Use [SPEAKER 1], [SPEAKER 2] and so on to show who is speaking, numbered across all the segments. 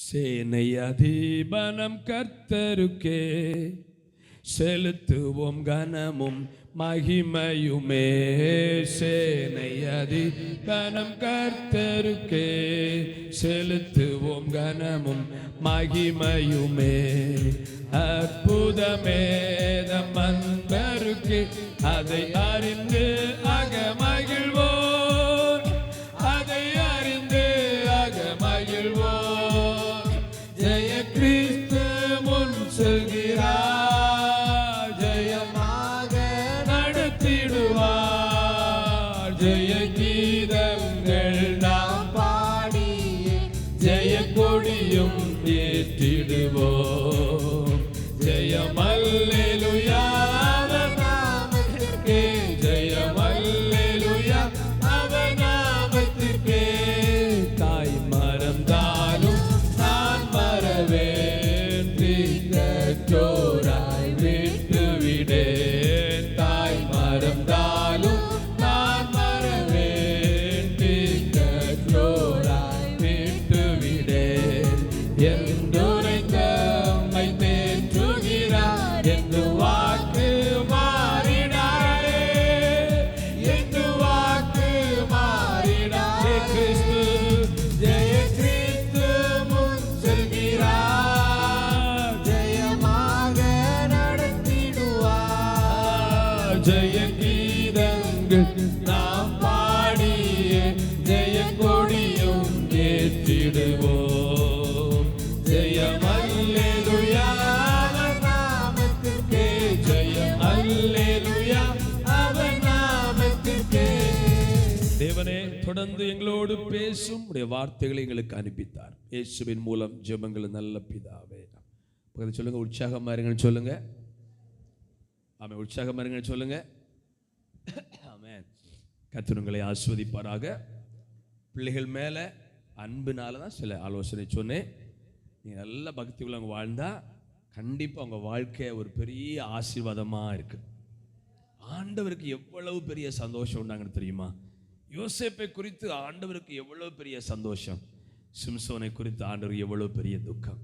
[SPEAKER 1] சேனை அதிபனம் கர்த்தருக்கே செலுத்துவோம் கனமும் மகிமையுமே. சேனை அதிபனம் கர்த்தருக்கே செலுத்துவோம் கனமும் மகிமையுமே. அற்புதமேதம் அன்பருக்கே அதை அறிந்து அகமகிழ்வோம், அதை அறிந்து அகமகிழ்வோம். ஜெய கிறிஸ்து முன் செல்கிறார், ஜெயமாக நடத்திடுவார். ஜெய கீதங்கள் நாம் பாடி ஜெய கொடியும் ஏற்றிடுவோம். ஜெயம் அல்லேலூயா அவர் நாமத்திற்கே, ஜெயம் அல்லேலூயா அவர் நாமத்திற்கே. தாய் மறந்தாலும் நான் மறவேன், தீங்கற்றோராய் விட்டுவிடேன். தாய் மறந்தாலும் நான் மறவேன், தீங்கற்றோராய் விட்டுவிடேன். என்றுரைத்த உம்மை தேற்றுகிறார், என்று வாக்கு மாறினாரே, என்று வாக்கு மாறினாரே. கிறிஸ்து ஜெய கிறிஸ்து முன் செல்கிறார், ஜெயமாக நடத்திடுவார். ஜெய கீதங்கள் நாம் பாடிய ஜெய கொடியும் ஏற்றிடுவோம். ஜெயம் அல்லேலூயா அவர் நாமத்திற்கே, ஜெயம் அல்லேலூயா அவர் நாமத்திற்கே. தேவனே, தொடர்ந்து எங்களோடு பேசும் உடைய வார்த்தைகளை எங்களுக்கு அனுப்பித்தார். இயேசுவின் மூலம் ஜெபங்கள் நல்ல பிதாவே. பக்கத்துல சொல்லுங்க, உற்சாகமா இருங்கன்னு சொல்லுங்க. ஆமென். உற்சாகமா இருங்கன்னு சொல்லுங்க. ஆமென். கர்த்தர் உங்களை ஆசீர்வதிப்பாராக. பிள்ளைகள் மேல அன்பினால தான் சில ஆலோசனை சொன்னேன். நீங்கள் நல்ல பக்தி உள்ளவங்க வாழ்ந்தா கண்டிப்பாக உங்கள் வாழ்க்கை ஒரு பெரிய ஆசீர்வாதமாக இருக்கு. ஆண்டவருக்கு எவ்வளவு பெரிய சந்தோஷம் உண்டாங்கன்னு தெரியுமா? யோசேப்பை குறித்து ஆண்டவருக்கு எவ்வளவு பெரிய சந்தோஷம், சிம்சோனை குறித்து ஆண்டவருக்கு எவ்வளவு பெரிய துக்கம்.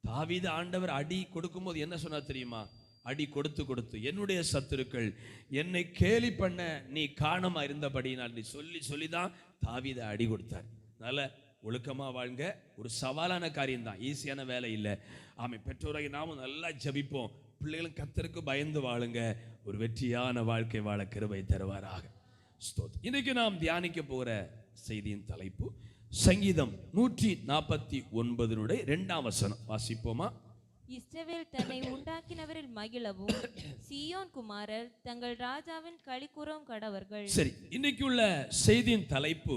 [SPEAKER 1] தாவீது ஆண்டவர் அடி கொடுக்கும்போது என்ன சொன்னார் தெரியுமா? அடி கொடுத்து கொடுத்து என்னுடைய சத்துருக்கள் என்னை கேலி பண்ண நீ காரணமா இருந்தபடினால் நீ சொல்லி சொல்லி தான் தாவீதை அடி கொடுத்தார். அதனால ஒழுக்கமா வாழ்ங்க. ஒரு சவாலான காரியம் தான், ஈஸியான வேலை இல்லை. ஆமாம். பெற்றோரை நாமும் நல்லா ஜபிப்போம். பிள்ளைகளும் கர்த்தருக்கு பயந்து வாழுங்க. ஒரு வெற்றியான வாழ்க்கை வாழ கிருபை தருவாராக. ஸ்தோத்திரம். இன்னைக்கு நாம் தியானிக்க போகிற செய்தியின் தலைப்பு சங்கீதம் 149 2ஆம் வசனம். வாசிப்போமா?
[SPEAKER 2] இஸ்ரவேல் தன்னை உண்டாக்கினவரில் மகிழவும், சீயோன் குமாரர் தங்கள் ராஜாவின் களிக்கூறவும் கடவர்கள்.
[SPEAKER 1] சரி, இன்னைக்கு உள்ள செய்தியின் தலைப்பு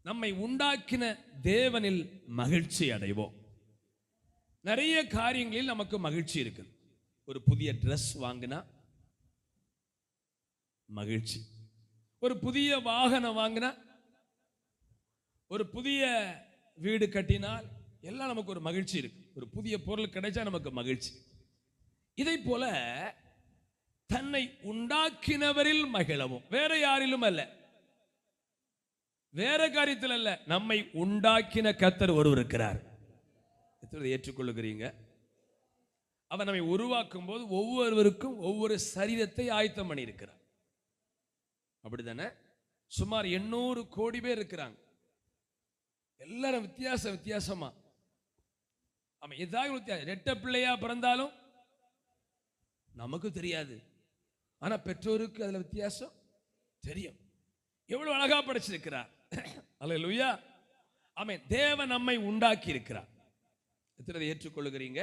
[SPEAKER 1] நம்மை உண்டாக்கின தேவனில் மகிழ்ச்சி அடைவோம். நிறைய காரியங்களில் நமக்கு மகிழ்ச்சி இருக்கு. ஒரு புதிய ட்ரெஸ் வாங்கினா மகிழ்ச்சி, ஒரு புதிய வாகனம் வாங்கினா, ஒரு புதிய வீடு கட்டினால் எல்லாம் நமக்கு ஒரு மகிழ்ச்சி இருக்கு. ஒரு புதிய பொருள் கிடைச்சா நமக்கு மகிழ்ச்சி. இதை போல தன்னை உண்டாக்கினவரில் மகிழவும், வேற யாரிலும் அல்ல, வேற காரியத்தில் அல்ல, நம்மை உண்டாக்கின கர்த்தர் ஒருவர் இருக்கிறார். ஏற்றுக்கொள்ளுகிறீங்க? அவர் நம்மை உருவாக்கும் போது ஒவ்வொருவருக்கும் ஒவ்வொரு சரீரத்தை ஆயத்தம் பண்ணி இருக்கிறார். அப்படித்தானே? சுமார் 800 கோடி பேர் இருக்கிறாங்க. எல்லாரும் வித்தியாசமா. ஆமா, ஏதாவது வித்தியாசம். ரெட்ட பிள்ளையா பிறந்தாலும் நமக்கு தெரியாது, ஆனா பெற்றோருக்கு அதுல வித்தியாசம் தெரியும். எவ்வளவு அழகா படைச்சிருக்கிறார். அல்லேலூயா. ஆமென். தேவன் நம்மை உண்டாக்கி இருக்கிறார். எத்தனை ஏற்றுக்கொள்ளுகிறீங்க?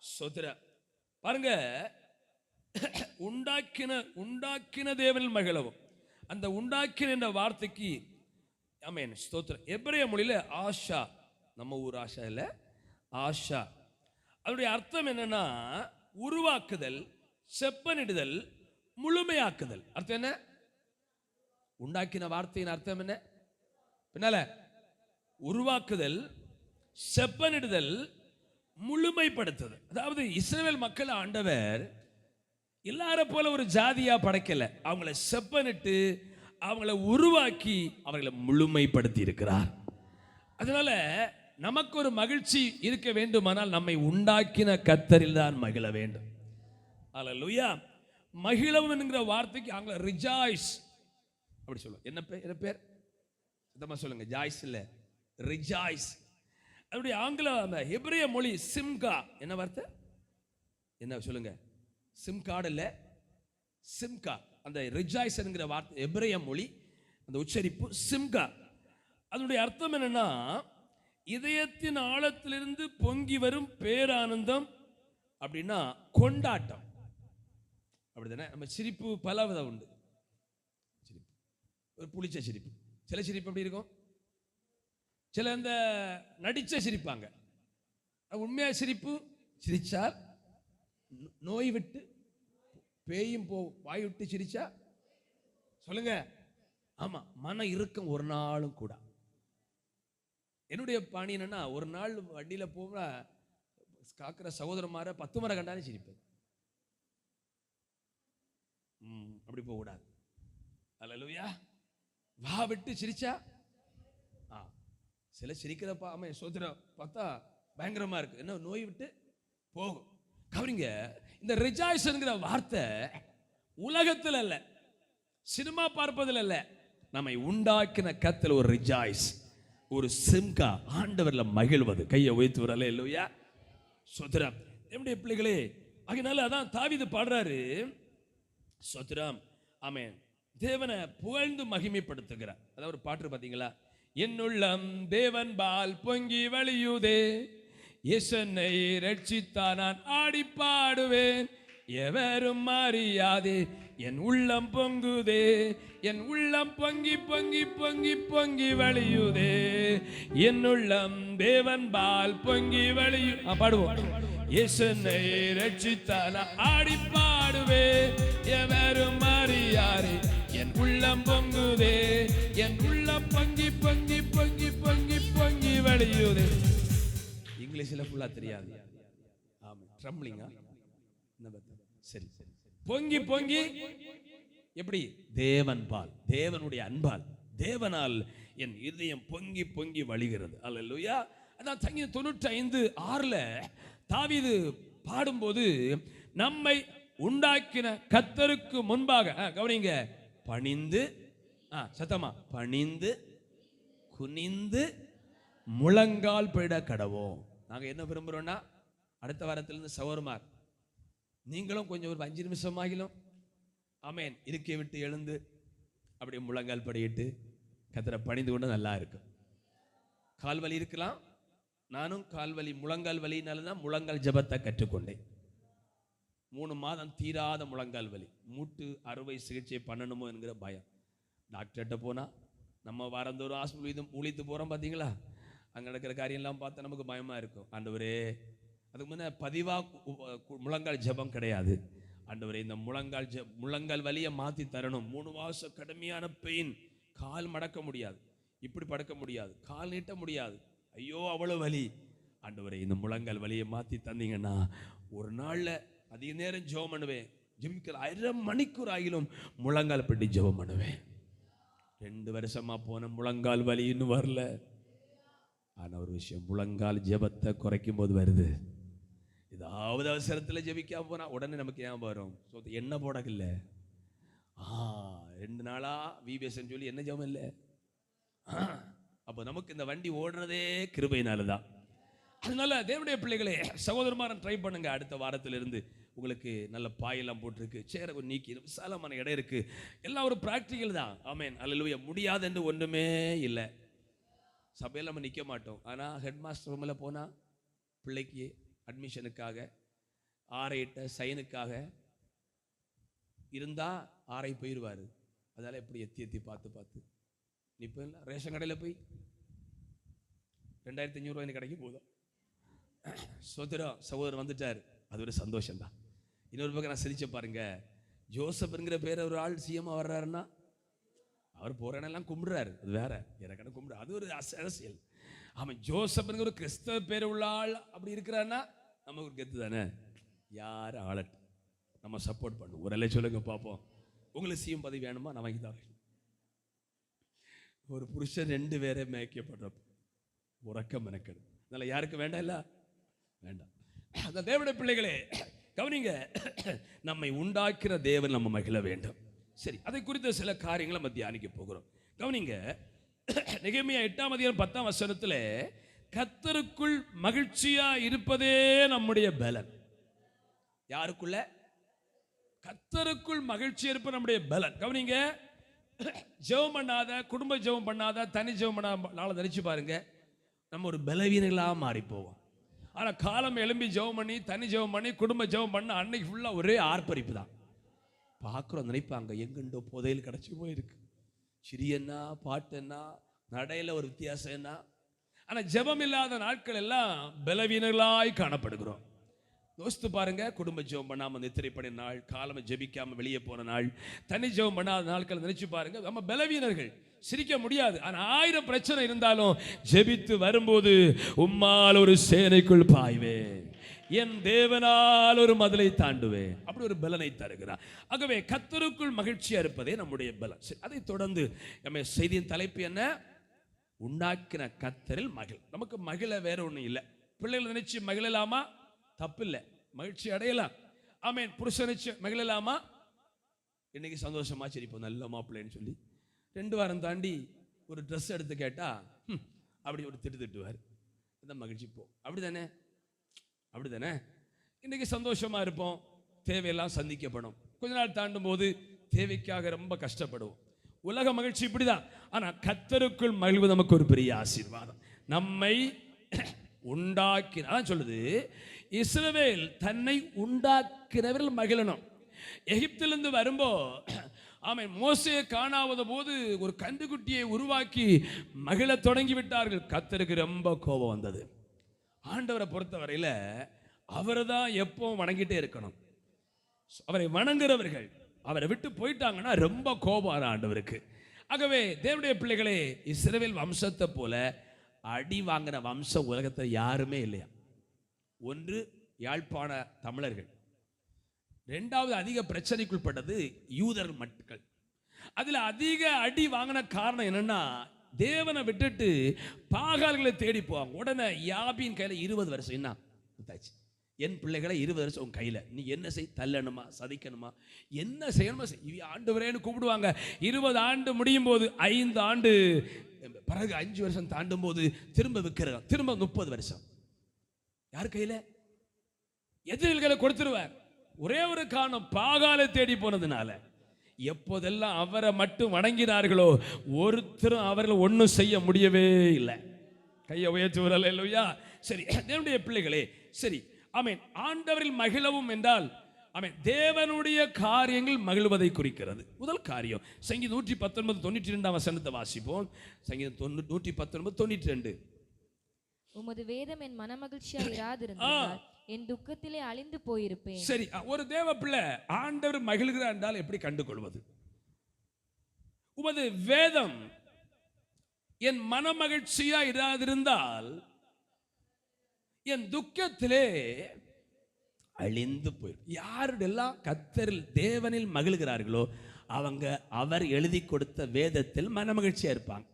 [SPEAKER 1] ஸ்தோத்திரம். பாருங்க, உண்டாக்கின தேவனில் மகிழவும். அந்த உண்டாக்கின என்ற வார்த்தைக்கு ஆமென் ஸ்தோத்திரம் எபிரேய மொழியில ஆஷா, நம்ம ஊர் ஆஷா இல்ல, ஆஷா. அதனுடைய அர்த்தம் என்னன்னா உருவாக்குதல், செப்பனிடுதல், முழுமையாக்குதல். அர்த்தம் என்ன? உண்டாக்கின வார்த்தையின் அர்த்தம் என்ன? பின்னால உருவாக்குதல், செப்பனிடுதல், முழுமைப்படுத்துதல். அதாவது இஸ்ரவேல் மக்கள் ஆண்டவர் எல்லார போல ஒரு ஜாதியா படைக்கல. அவங்கள செப்பனிட்டு அவங்கள உருவாக்கி அவர்களை முழுமைப்படுத்தி இருக்கிறார். அதனால நமக்கு ஒரு மகிழ்ச்சி இருக்க வேண்டுமானால் நம்மை உண்டாக்கின கர்த்தரில் தான் மகிழ வேண்டும். அல்லேலூயா. மகிழவும் என்கிற வார்த்தைக்கு ஆங்கில ரிஜாய்ஸ் அப்படி சொல்லுவோம். என்ன பேர் சுத்தமா சொல்லுங்க. ஜாய்ஸ் இல்ல, ரிஜாய்ஸ். அப்படி ஆங்கில அந்த எபிரேய மொழி சிம்கா. என்ன வார்த்தை? என்ன சொல்லுங்க? சிம்காட் இல்ல, சிம்கா. அந்த ரிஜாய்ஸ் என்கிற வார்த்தை எபிரேய மொழி அந்த உச்சரிப்பு சிம்கா. அதனுடைய அர்த்தம் என்னன்னா, இதயத்தின் ஆழத்திலிருந்து பொங்கி வரும் பேரானந்தம், அப்படின்னா கொண்டாட்டம். அப்படிதானே? நம்ம சிரிப்பு பல விதம் உண்டு. சிரிப்பு ஒரு புளிச்ச சிரிப்பு, சில சிரிப்பு எப்படி இருக்கும், சில அந்த நடிச்ச சிரிப்பாங்க. உண்மையா சிரிப்பு சிரிச்சால் நோய் விட்டு பேயும் போ, வாய் விட்டு சிரிச்சா சொல்லுங்க. ஆமா, மன இறுக்கம் ஒரு நாளும் கூட. என்னுடைய பாணி என்னன்னா, ஒரு நாள் வண்டியில போக காக்கிற சகோதரமார 10 முறை கண்டாலும் சிரிப்பேன். அப்படி போக கூடாது. அல்லேலூயா. வா விட்டு சிரிச்சா சில சிரிக்கிறப்பா ஆமா சோதரம் பார்த்தா பயங்கரமா இருக்கு. என்ன நோய் விட்டு போகும். கவனிங்க, இந்த ரிஜாய்ஸ் என்கிற வார்த்தை உலகத்தில் அல்ல, சினிமா பார்ப்பதில் அல்ல, நம்மை உண்டாக்கின கர்த்தர் ஒரு ரிஜாய்ஸ், ஒரு சிம்கா, ஆண்டவர்ல மகிழ்வது. கையை உயர்த்தி வரல. இல்லையா? சோதரம் என்னுடைய பிள்ளைகளே. அதனால அதான் தாவீது பாடுறாரு. சோதரம் ஆமென். தேவனை புகழ்ந்து மகிமைப்படுத்துகிறார். அதாவது ஒரு பாட்டு பார்த்தீங்களா? என்னுள்ளம் தேவன் பால் பொங்கி வழியுதே, இயேசுவை ரட்சித்தார் நான் ஆடி பாடுவேன், எவரும் அறியாதே என் உள்ளம் பொங்குதே, என் உள்ளம் பொங்கி பொங்கி பொங்கி பொங்கி வழியுதே, என்னுள்ளம் தேவன் பால் பொங்கி வழியு. பாடுவோம். இயேசுவை ரட்சித்தார் நான் ஆடி பாடுவேன், எவரும் அறியாதே என் உள்ளம் பொங்குதே, என் உள்ளம் பொங்கி பொங்கி பொங்கி பொங்கி பொங்கி வழியுதே. இங்கிலீஷ்ல ஃபுல்லா தெரியாது. ஆமா, ட்ரம்ப்ளிங்கா சரி. பொங்கி பொங்கி எப்படி? தேவன் பால், தேவனுடைய அன்பால், தேவனால் என் இதயம் பொங்கி பொங்கி வழிகிறது. அல்லேலூயா. அதான் சங்கீதம் 95:6 தாவீது பாடும்போது, நம்மை உண்டாக்கின கர்த்தருக்கு முன்பாக கவனிங்க, பணிந்து சத்தமா பணிந்து குனிந்து முழங்கால் பிட கடவோம். நாங்க என்ன விரும்புறோம்னா, அடுத்த வாரத்திலிருந்து சவர்மார் நீங்களும் கொஞ்சம் ஒரு 5 நிமிஷம் ஆகிலும் ஆமேன் இருக்கை விட்டு எழுந்து அப்படியே முழங்கால் படியிட்டு கர்த்தரை பணிந்து கொண்டு நல்லா இருக்கும். கால் வலி இருக்கலாம். நானும் கால் வலி, முழங்கால் வலினால்தான் முழங்கால் ஜபத்தை கற்றுக்கொண்டேன். 3 மாதம் தீராத முழங்கால் வலி, மூட்டு அறுவை சிகிச்சை பண்ணணுமோ என்கிற பயம். டாக்டர்கிட்ட போனால் நம்ம வாரந்தோறும் ஹாஸ்பிட்டல் ஊழித்து போகிறோம் பார்த்தீங்களா, அங்கே நடக்கிற காரியம்லாம் பார்த்தா நமக்கு பயமாக இருக்கும். ஆண்டவரே, அதுக்கு முன்னே பதிவாக முழங்கால் ஜபம் கிடையாது. ஆண்டவரே, இந்த முழங்கால் வலியை மாற்றி தரணும். 3 மாதம் கடுமையான பெயின், கால் மடக்க முடியாது, இப்படி படுக்க முடியாது, கால் நீட்ட முடியாது, ஐயோ அவ்வளோ வலி. ஆண்டவரே, இந்த முழங்கால் வலியை மாற்றி தந்தீங்கன்னா ஒரு நாளில் அதிக நேரம் ஜெபம் பண்ணுவேன். ஜெபிக்கிற 1/2 மணிக்கூர் ஆகிலும் முழங்கால் பட்டி ஜெபம் பண்ணுவேன். 2 வருஷமா போன முழங்கால் வலி இன்னும் வரல. ஆனா ஒரு விஷயம், முழங்கால் ஜெபத்தை குறைக்கும் போது வருது. ஏதாவது அவசரத்தில் ஜெபிக்காம போனா உடனே நமக்கு ஏன் வரும்? என்ன போடல 2 நாளா விபிஎஸ் சொல்லி என்ன ஜெபம் இல்லை. அப்போ நமக்கு இந்த வண்டி ஓடுறதே கிருபையினாலதான். அதனால தேவனுடைய பிள்ளைகளே, சகோதரமாரன் ட்ரை பண்ணுங்க. அடுத்த வாரத்திலிருந்து உங்களுக்கு நல்ல பாயெல்லாம் போட்டிருக்கு, சேர நீக்கி விசாலமான இடம் இருக்கு, எல்லாம் ஒரு பிராக்டிக்கல் தான். ஆமேன். அல்லேலூயா. முடியாது என்று ஒன்றுமே இல்லை. சபையில் நம்ம நிற்க மாட்டோம். ஆனால் ஹெட் மாஸ்டர் ரூமில் போனால் பிள்ளைக்கு அட்மிஷனுக்காக ஆரையிட்ட சைனுக்காக இருந்தால் ஆரை போயிடுவார். அதனால் எப்படி எத்தி பார்த்து நிற்பேன். ரேஷன் கடையில் போய் 2500 ரூபாய் கிடைக்கும் போதும் சகோதரர் வந்துட்டார், அது ஒரு சந்தோஷம் தான். இன்னொரு பக்கம் நான் சிரிச்ச பாருங்க, ஜோசப்ங்கிற பேர் ஒரு ஆள் சிஎம் வர்றாருன்னா அவர் போறேன்னெல்லாம் கும்பிடுறாரு, அது வேற, எனக்கு கும்பிடு, அது ஒரு அரசியல். ஆமாம், ஜோசப்ங்கிற ஒரு கிறிஸ்தவ பேர் உள்ள ஆள் அப்படி இருக்கிறான்னா நமக்கு ஒரு கெத்து தானே. யார் ஆளட்டு, நம்ம சப்போர்ட் பண்ணுவோம். ஒரு எல்லாம் சொல்லுங்க பார்ப்போம். உங்களுக்கு சிஎம் பதவி வேணுமா? நான் வாங்கி தான். ஒரு புருஷன் 2 பேரை மேய்க்கப்படுறப்ப உறக்கம் மெனக்கெடு. அதனால யாருக்கு வேண்டாம் இல்ல வேண்டாம். அந்த தேவனுடைய பிள்ளைகளே கவனிங்க, நம்மை உண்டாக்கிற தேவன் நம்ம மகிழ வேண்டும். சரி, அதை குறித்த சில காரியங்களை நம்ம தியானிக்க போகிறோம். கவனிங்க, நெகேமியா 8ஆம் அதிகாரம் 10ஆம் வசனத்தில் கர்த்தருக்குள் மகிழ்ச்சியா இருப்பதே நம்முடைய பலன். யாருக்குள்ள? கர்த்தருக்குள் மகிழ்ச்சி இருப்ப நம்முடைய பலன். கவனிங்க, ஜெபம் பண்ணாத, குடும்ப ஜெபம் பண்ணாத, தனி ஜெபம் பண்ணாத நினைச்சு பாருங்க, நம்ம ஒரு பலவீனங்களா மாறி போவோம். ஆனா காலம் எழும்பி ஜெபம் பண்ணி, தனி ஜெபம் பண்ணி, குடும்ப ஜெபம் பண்ண அன்னைக்கு ஃபுல்லா ஒரே ஆர்ப்பரிப்பு தான். பார்க்குறோம், நினைப்பாங்க எங்கண்டோ புதையல் கிடச்சி போயிருக்கு. சிறியன்னா பாட்டுன்னா நடையில ஒரு வித்தியாசம் என்ன. ஆனா ஜெபம் இல்லாத நாட்கள் எல்லாம் பலவீனர்களாய் காணப்படுகிறோம். யோசித்து பாருங்க, குடும்ப ஜெபம் பண்ணாம நித்திரை பண்ண நாள், காலமை ஜெபிக்காம வெளியே போன நாள், தனி ஜெபம் பண்ணாத நாட்கள் நினைச்சு பாருங்க, நம்ம பலவீனர்கள். சிரிக்க முடியாது. ஆனா 1000 பிரச்சனை இருந்தாலும் ஜெபித்து வரும்போது உம்மால் ஒரு சேனைக்குள் பாய்வேன், என் தேவனால் ஒரு மதிலை தாண்டுவேன், அப்படி ஒரு பலனை தருகிறார். ஆகவே கர்த்தருக்குள் மகிழ்ச்சியா இருப்பதே நம்முடைய பலன். அதை தொடர்ந்து நம்ம செய்தியின் தலைப்பு என்ன? உண்டாக்கின கர்த்தரில் மகிழ். நமக்கு மகிழ வேற ஒண்ணும் இல்லை. பிள்ளைகள் நினைச்சு மகிழலாமா? தப்பில்லை, மகிழ்ச்சி அடையலாம். ஆமென். புருஷன் நினைச்சு மகிழலாமா? இன்னைக்கு சந்தோஷமா சிரிப்போம், நல்ல மாப்பிள்ளைன்னு சொல்லி 2 வாரம் தாண்டி ஒரு ட்ரெஸ் எடுத்து கேட்டா அப்படி ஒரு திட்டுவார். அதான் மகிழ்ச்சி போ. அப்படிதானே? அப்படிதானே? இன்னைக்கு சந்தோஷமா இருப்போம், தேவையெல்லாம் சந்திக்கப்படும். கொஞ்ச நாள் தாண்டும் போது தேவைக்காக ரொம்ப கஷ்டப்படுவோம். உலக மகிழ்ச்சி இப்படிதான். ஆனா கர்த்தருக்குள் மகிழ்வு நமக்கு ஒரு பெரிய ஆசீர்வாதம். நம்மை உண்டாக்கின சொல்லுது, இஸ்ரவேல் தன்னை உண்டாக்கினவர்கள் மகிழணும். எகிப்திலிருந்து வரும்போ ஆமென், மோசேயை காணாத போது ஒரு கன்றுக்குட்டியை உருவாக்கி மகிழ தொடங்கி விட்டார்கள். கர்த்தருக்கு ரொம்ப கோபம் வந்தது. ஆண்டவரை பொறுத்தவரையில அவரை தான் எப்பவும் வணங்கிட்டே இருக்கணும். அவரை வணங்குறவர்கள் அவரை விட்டு போயிட்டாங்கன்னா ரொம்ப கோபம் ஆண்டவருக்கு. ஆகவே தேவனுடைய பிள்ளைகளே, இஸ்ரவேல் வம்சத்தை போல அடி வாங்கின வம்சம் உலகத்தில் யாருமே இல்லையா. ஒன்று யாழ்ப்பாண தமிழர்கள், 2வது அதிக பிரச்சனைக்குள்பட்டது யூதர் மக்கள். அதுல அதிக அடி வாங்கின காரணம் என்னன்னா, தேவனை விட்டுட்டு பாகால்களை தேடி போவாங்க. உடனே யாபின் கையில 20 வருஷம் என்ன கொடுத்தாச்சு, என் பிள்ளைகளை 20 வருஷம் உன் கையில, நீ என்ன செய், தள்ளணுமா சதிக்கணுமா என்ன செய்யணுமா செய், ஆண்டவரேன்னு கூப்பிடுவாங்க. 20 ஆண்டு முடியும் போது 5 ஆண்டு பிறகு 5 வருஷம் தாண்டும் போது திரும்ப விற்கிறாங்க, திரும்ப 30 வருஷம் யார் கையில? எதிரிகளை கொடுத்துருவார். ஒரே ஒரு காரணம், பாகாலை தேடி போனதுனால. எப்போதெல்லாம் அவரை மட்டும் வணங்கினார்களோ ஒருத்தரும் அவர்களை ஒன்றும் செய்ய முடியவே இல்லை. கையை உயர்த்தி வரல இல்லையா? சரி, தேவனுடைய பிள்ளைகளே, சரி ஆமென். ஆண்டவரில் மகிழவும் என்றால் ஆமென், தேவனுடைய காரியங்கள் மகிழ்வதை குறிக்கிறது. முதல் காரியம் சங்கீதம் 119:92 வசனத்தை வாசிப்போம். சங்கீதம் 119:92.
[SPEAKER 2] உமது வேதம் என் மனமகிழ்ச்சியா இராதிருந்தால் என் துக்கத்திலே அழிந்து போயிருப்பேன்.
[SPEAKER 1] சரி, ஒரு தேவ பிள்ளை ஆண்டவர் மகிழ்கிறார் என்றால் எப்படி கண்டுகொள்வது? உமது வேதம் என் மனமகிழ்ச்சியா இராதிருந்தால் என் துக்கத்திலே அழிந்து போயிடும். யாருடெல்லாம் கர்த்தரில் தேவனில் மகிழ்கிறார்களோ அவங்க அவர் எழுதி கொடுத்த வேதத்தில் மனமகிழ்ச்சியா இருப்பாங்க.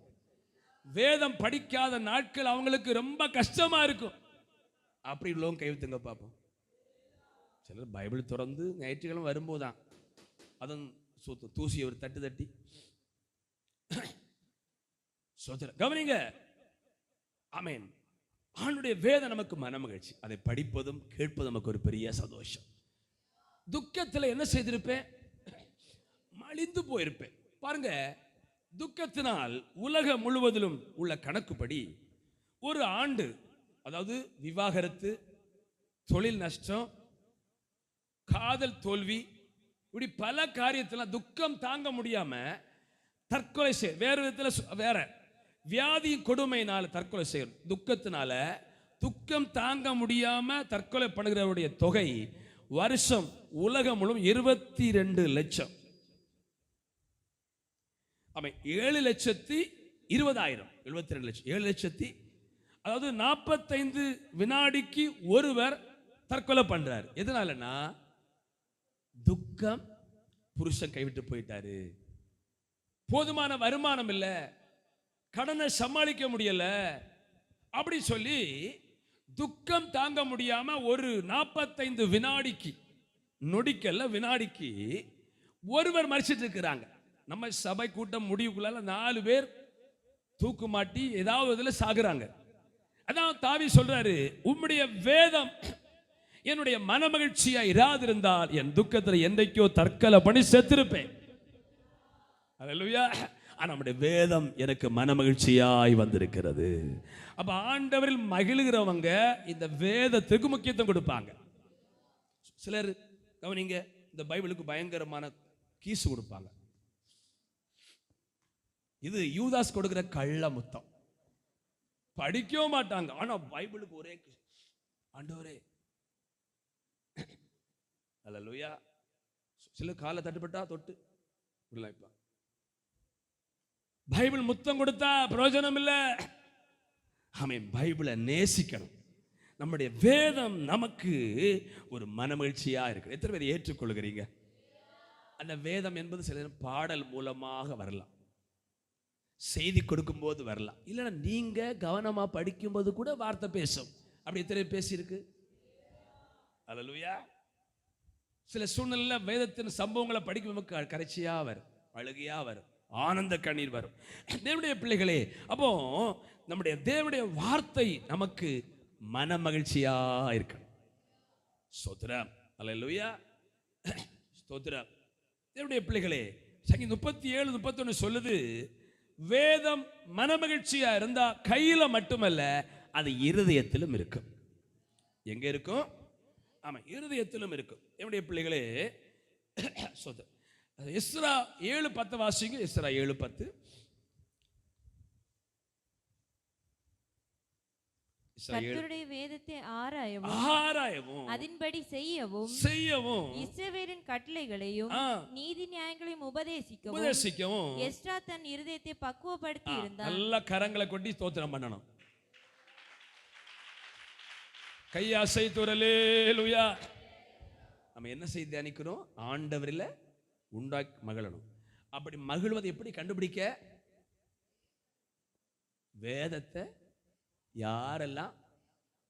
[SPEAKER 1] வேதம் படிக்காத நாட்கள் அவங்களுக்கு ரொம்ப கஷ்டமா இருக்கும். அப்படி உள்ளவங்க கைவித்துங்க பார்ப்போம். சிலர் பைபிள் திறந்து ஞாயிற்றுக்கிழமை வரும்போதுதான் அதுவும் தூசியை ஒரு தட்டு தட்டி கவனிங்க. ஆமென். ஆண்டுடைய வேதம் நமக்கு மனமகிழ்ச்சி. அதை படிப்பதும் கேட்பதும் நமக்கு ஒரு பெரிய சந்தோஷம். துக்கத்தில் என்ன செய்திருப்பேன்? மலிந்து போயிருப்பேன். பாருங்க, துக்கத்தினால் உலகம் முழுவதிலும் உள்ள கணக்குப்படி ஒரு ஆண்டு, அதாவது விவாகரத்து, தொழில் நஷ்டம், காதல் தோல்வி, இப்படி பல காரியத்தில் துக்கம் தாங்க முடியாம தற்கொலை செய்ய, வேற விதத்தில் வேற வியாதி கொடுமையினால தற்கொலை செய்யும். துக்கத்தினால துக்கம் தாங்க முடியாம தற்கொலை பண்ணுகிறவருடைய தொகை வருஷம் உலகம் முழுவதும் 22 லட்சம். 7,20,000, 72 லட்சம், 7 லட்சத்தி, அதாவது 45 வினாடிக்கு ஒருவர் தற்கொலை பண்றார். எதனாலனா துக்கம், புருஷன் கைவிட்டு போயிட்டாரு, போதுமான வருமானம் இல்ல, கடனை சமாளிக்க முடியல, அப்படி சொல்லி துக்கம் தாங்க முடியாம ஒரு 45 வினாடிக்கு, நொடிக்கல்ல வினாடிக்கு ஒருவர் மரிச்சிட்டு இருக்கிறாங்க. நம்ம சபை கூட்டம் முடிவுக்குள்ள 4 பேர் தூக்கு மாட்டி ஏதாவது இதுல சாகுறாங்க. அதான் தாவி சொல்றாரு, உம்முடைய வேதம் என்னுடைய மனமகிழ்ச்சியா இராதிருந்தால் என் துக்கத்துல என்றைக்கோ தற்கொலை பண்ணி செத்திருப்பேன். அல்லேலூயா. ஆனா நம்முடைய வேதம் எனக்கு மனமகிழ்ச்சியாய் வந்திருக்கிறது. அப்ப ஆண்டவரில் மகிழ்கிறவங்க இந்த வேதத்துக்கு முக்கியத்துவம் கொடுப்பாங்க. சிலர் கவனிங்க, இந்த பைபிளுக்கு பயங்கரமான கீசு கொடுப்பாங்க. இது யூதாஸ் கொடுக்கிற கள்ள முத்தம். படிக்கவும் மாட்டாங்க, ஆனா பைபிளுக்கு ஒரே ஆண்டவரே அல்லேலூயா. சில காலை தட்டுப்பட்டா தொட்டு இப்ப பைபிள் முத்தம் கொடுத்தா பிரயோஜனம் இல்லை. ஆமென். பைபிளை நேசிக்கணும். நம்முடைய வேதம் நமக்கு ஒரு மனமகிழ்ச்சியா இருக்கு. எத்தனை பேர் ஏற்றுக்கொள்கிறீங்க? அந்த வேதம் என்பது சில பாடல் மூலமாக வரலாம், செய்தி கொடுக்கும் போது வரலாம், இல்லைன்னா நீங்க கவனமா படிக்கும்போது கூட வார்த்தை பேசும். அப்படி எத்தனை பேசியிருக்கு? அல்லேலூயா. சில சூழ்நிலை வேதத்தின் சம்பவங்களை படிக்கும் நமக்கு கரைச்சியா வரும், அழுகையா வரும், ஆனந்த கண்ணீர் வரும். தேவனுடைய பிள்ளைகளே, அப்போ நம்முடைய தேவனுடைய வார்த்தை நமக்கு மன மகிழ்ச்சியா இருக்கணும். ஸ்தோத்திரம். அல்லேலூயா. ஸ்தோத்திரம். தேவனுடைய பிள்ளைகளே, சங்கீதம் 37:31 சொல்லுது, வேதம் மனமகிழ்ச்சியா இருந்தா கையில மட்டுமல்ல, அது இருதயத்திலும் இருக்கும். எங்க இருக்கும்? ஆமா, இருதயத்திலும் இருக்கும். என்னுடைய பிள்ளைகளே, எஸ்ரா 7:10 வாசிங்க. எஸ்ரா 7:10.
[SPEAKER 2] கர்த்தருடைய வேதத்தை ஆராயவும் அதின்படி செய்யவும் இஸ்ரவேலின் கட்டளைகளையும் நீதி நியாயங்களையும் உபதேசிக்கவும் எஸ்ரா தன் இருதயத்தை பக்குவப்படுத்தி இருந்தார்.
[SPEAKER 1] நல்ல கரங்களை கொட்டி ஸ்தோத்திரம் பண்ணணும். கையாசை துரலேலுயா. நம்ம என்ன செய்து தியானிக்கிறோம்? ஆண்டவரில் உண்டாக்கி மகிழணும். அப்படி மகிழ்வதை எப்படி கண்டுபிடிக்க? வேதத்தை யாரெல்லாம்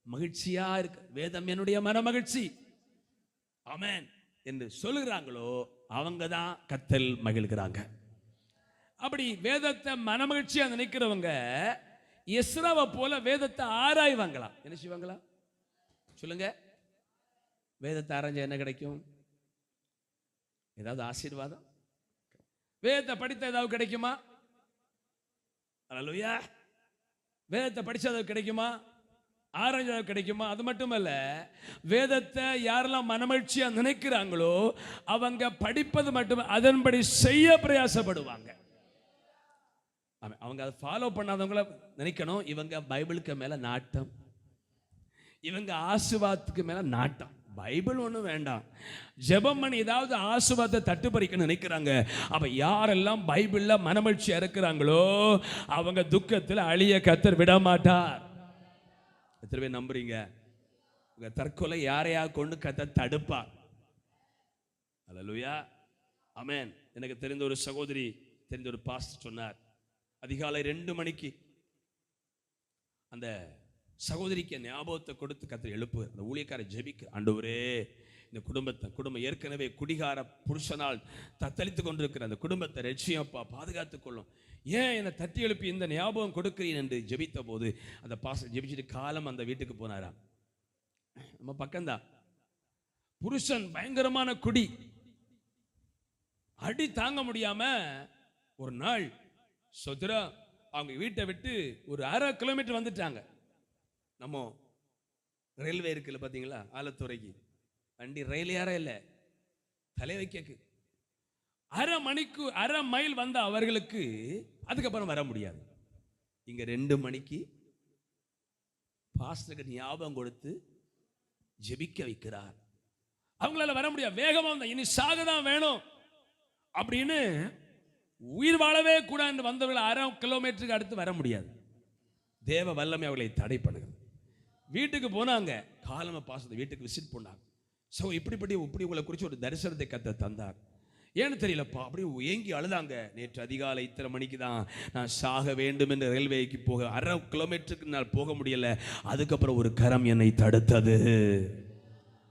[SPEAKER 1] மகிழ்ச்சியா இருக்கு, வேதம் என்னுடைய மன மகிழ்ச்சி, ஆமென் என்று சொல்லுகிறாங்களோ அவங்க தான் கர்த்தர் மகிழ்கிறாங்க. அப்படி வேதத்தை மன மகிழ்ச்சியா நினைக்கிறவங்க எஸ்ராவை போல வேதத்தை ஆராய்வாங்களா? என்ன செய்வாங்களா? சொல்லுங்க. வேதத்தை ஆராய்ஞ்சா என்ன கிடைக்கும்? ஏதாவது ஆசீர்வாதம்? வேதத்தை படித்த ஏதாவது கிடைக்குமா? அல்லேலூயா. வேதத்தை படிச்சது கிடைக்குமா? ஆராய்ஞ்சது கிடைக்குமா? அது மட்டுமல்ல, வேதத்தை யாரெல்லாம் மனமகிழ்ச்சியா நினைக்கிறாங்களோ அவங்க படிப்பது மட்டும் அதன்படி செய்ய பிரயாசப்படுவாங்க. அவங்க அதை ஃபாலோ பண்ணாதவங்கள நினைக்கணும், இவங்க பைபிளுக்கு மேல நாட்டம், இவங்க ஆசீர்வாதத்துக்கு மேல நாட்டம். பைபிள் ஒன்றும் வேண்டாம், ஜெபம் பண்ணி ஏதாவது ஆசீர்வாதத்தை தட்டுப்பறிக்க நினைக்கிறாங்க. அப்ப யாரெல்லாம் பைபிள்ல மனமகிழ்ச்சியா இருக்கிறாங்களோ அவங்க துக்கத்தில் அழிய கர்த்தர் விட மாட்டார். எத்தனை பேர் நம்புறீங்க? உங்க தற்கொலை யாரையா கொண்டு கர்த்தர் தடுப்பார். அல்லேலூயா. ஆமென். எனக்கு தெரிந்த ஒரு சகோதரி, தெரிந்த ஒரு பாஸ்டர் சொன்னார், அதிகாலை 2 மணிக்கு அந்த சகோதரிக்கு ஞாபகத்தை கொடுத்து கர்த்தர் எழுப்பு. அந்த ஊழியக்காரை ஜெபிக்க, ஆண்டவரே இந்த குடும்பம் ஏற்கனவே குடிகார புருஷனால் தத்தளித்து கொண்டிருக்கிற அந்த குடும்பத்தை ரட்சியப்பா, பாதுகாத்துக் கொள்ளும், ஏன் என்னை தட்டி எழுப்பி இந்த ஞாபகம் கொடுக்கிறீன் என்று ஜெபித்த போது அந்த பாஸ்டர் ஜெபிச்சுட்டு காலம் அந்த வீட்டுக்கு போனாராம். நம்ம பக்கம்தான். புருஷன் பயங்கரமான குடி, அடி தாங்க முடியாம ஒரு நாள் சொத்ரா அவங்க வீட்டை விட்டு ஒரு 1/2 கிலோமீட்டர் வந்துட்டாங்க. நம்ம ரயில்வே இருக்குல்ல பார்த்தீங்களா, ஆலத்துறைக்கு வண்டி ரயில் யாரா இல்லை, தலை வைக்க 1/2 மைல் வந்த அவர்களுக்கு அதுக்கப்புறம் வர முடியாது. இங்க 2 மணிக்கு பாஸ்டருக்கு ஞாபகம் கொடுத்து ஜெபிக்க வைக்கிறார். அவங்களால வர முடியாது, வேகமா வந்தா இனி சாகதான் வேணும் அப்படின்னு உயிர் வாழவே கூட வந்தவர்கள் 1/2 கிலோமீட்டருக்கு அடுத்து வர முடியாது. தேவ வல்லமை அவர்களை தடை பண்ணுகிறது. வீட்டுக்கு போனாங்க, காலம பாசத்தை வீட்டுக்கு விசிட் பண்ணாங்க. ஸோ இப்படி உங்களை குறித்து ஒரு தரிசனத்தை கர்த்தர் தந்தார்.
[SPEAKER 3] ஏன்னு தெரியலப்பா, அப்படியே ஏங்கி அழுதாங்க. நேற்று அதிகாலை இத்தனை மணிக்கு தான் நான் சாக வேண்டும் என்று ரயில்வேக்கு போக 1/2 கிலோமீட்டருக்கு நான் போக முடியல. அதுக்கப்புறம் ஒரு கரம் என்னை தடுத்தது.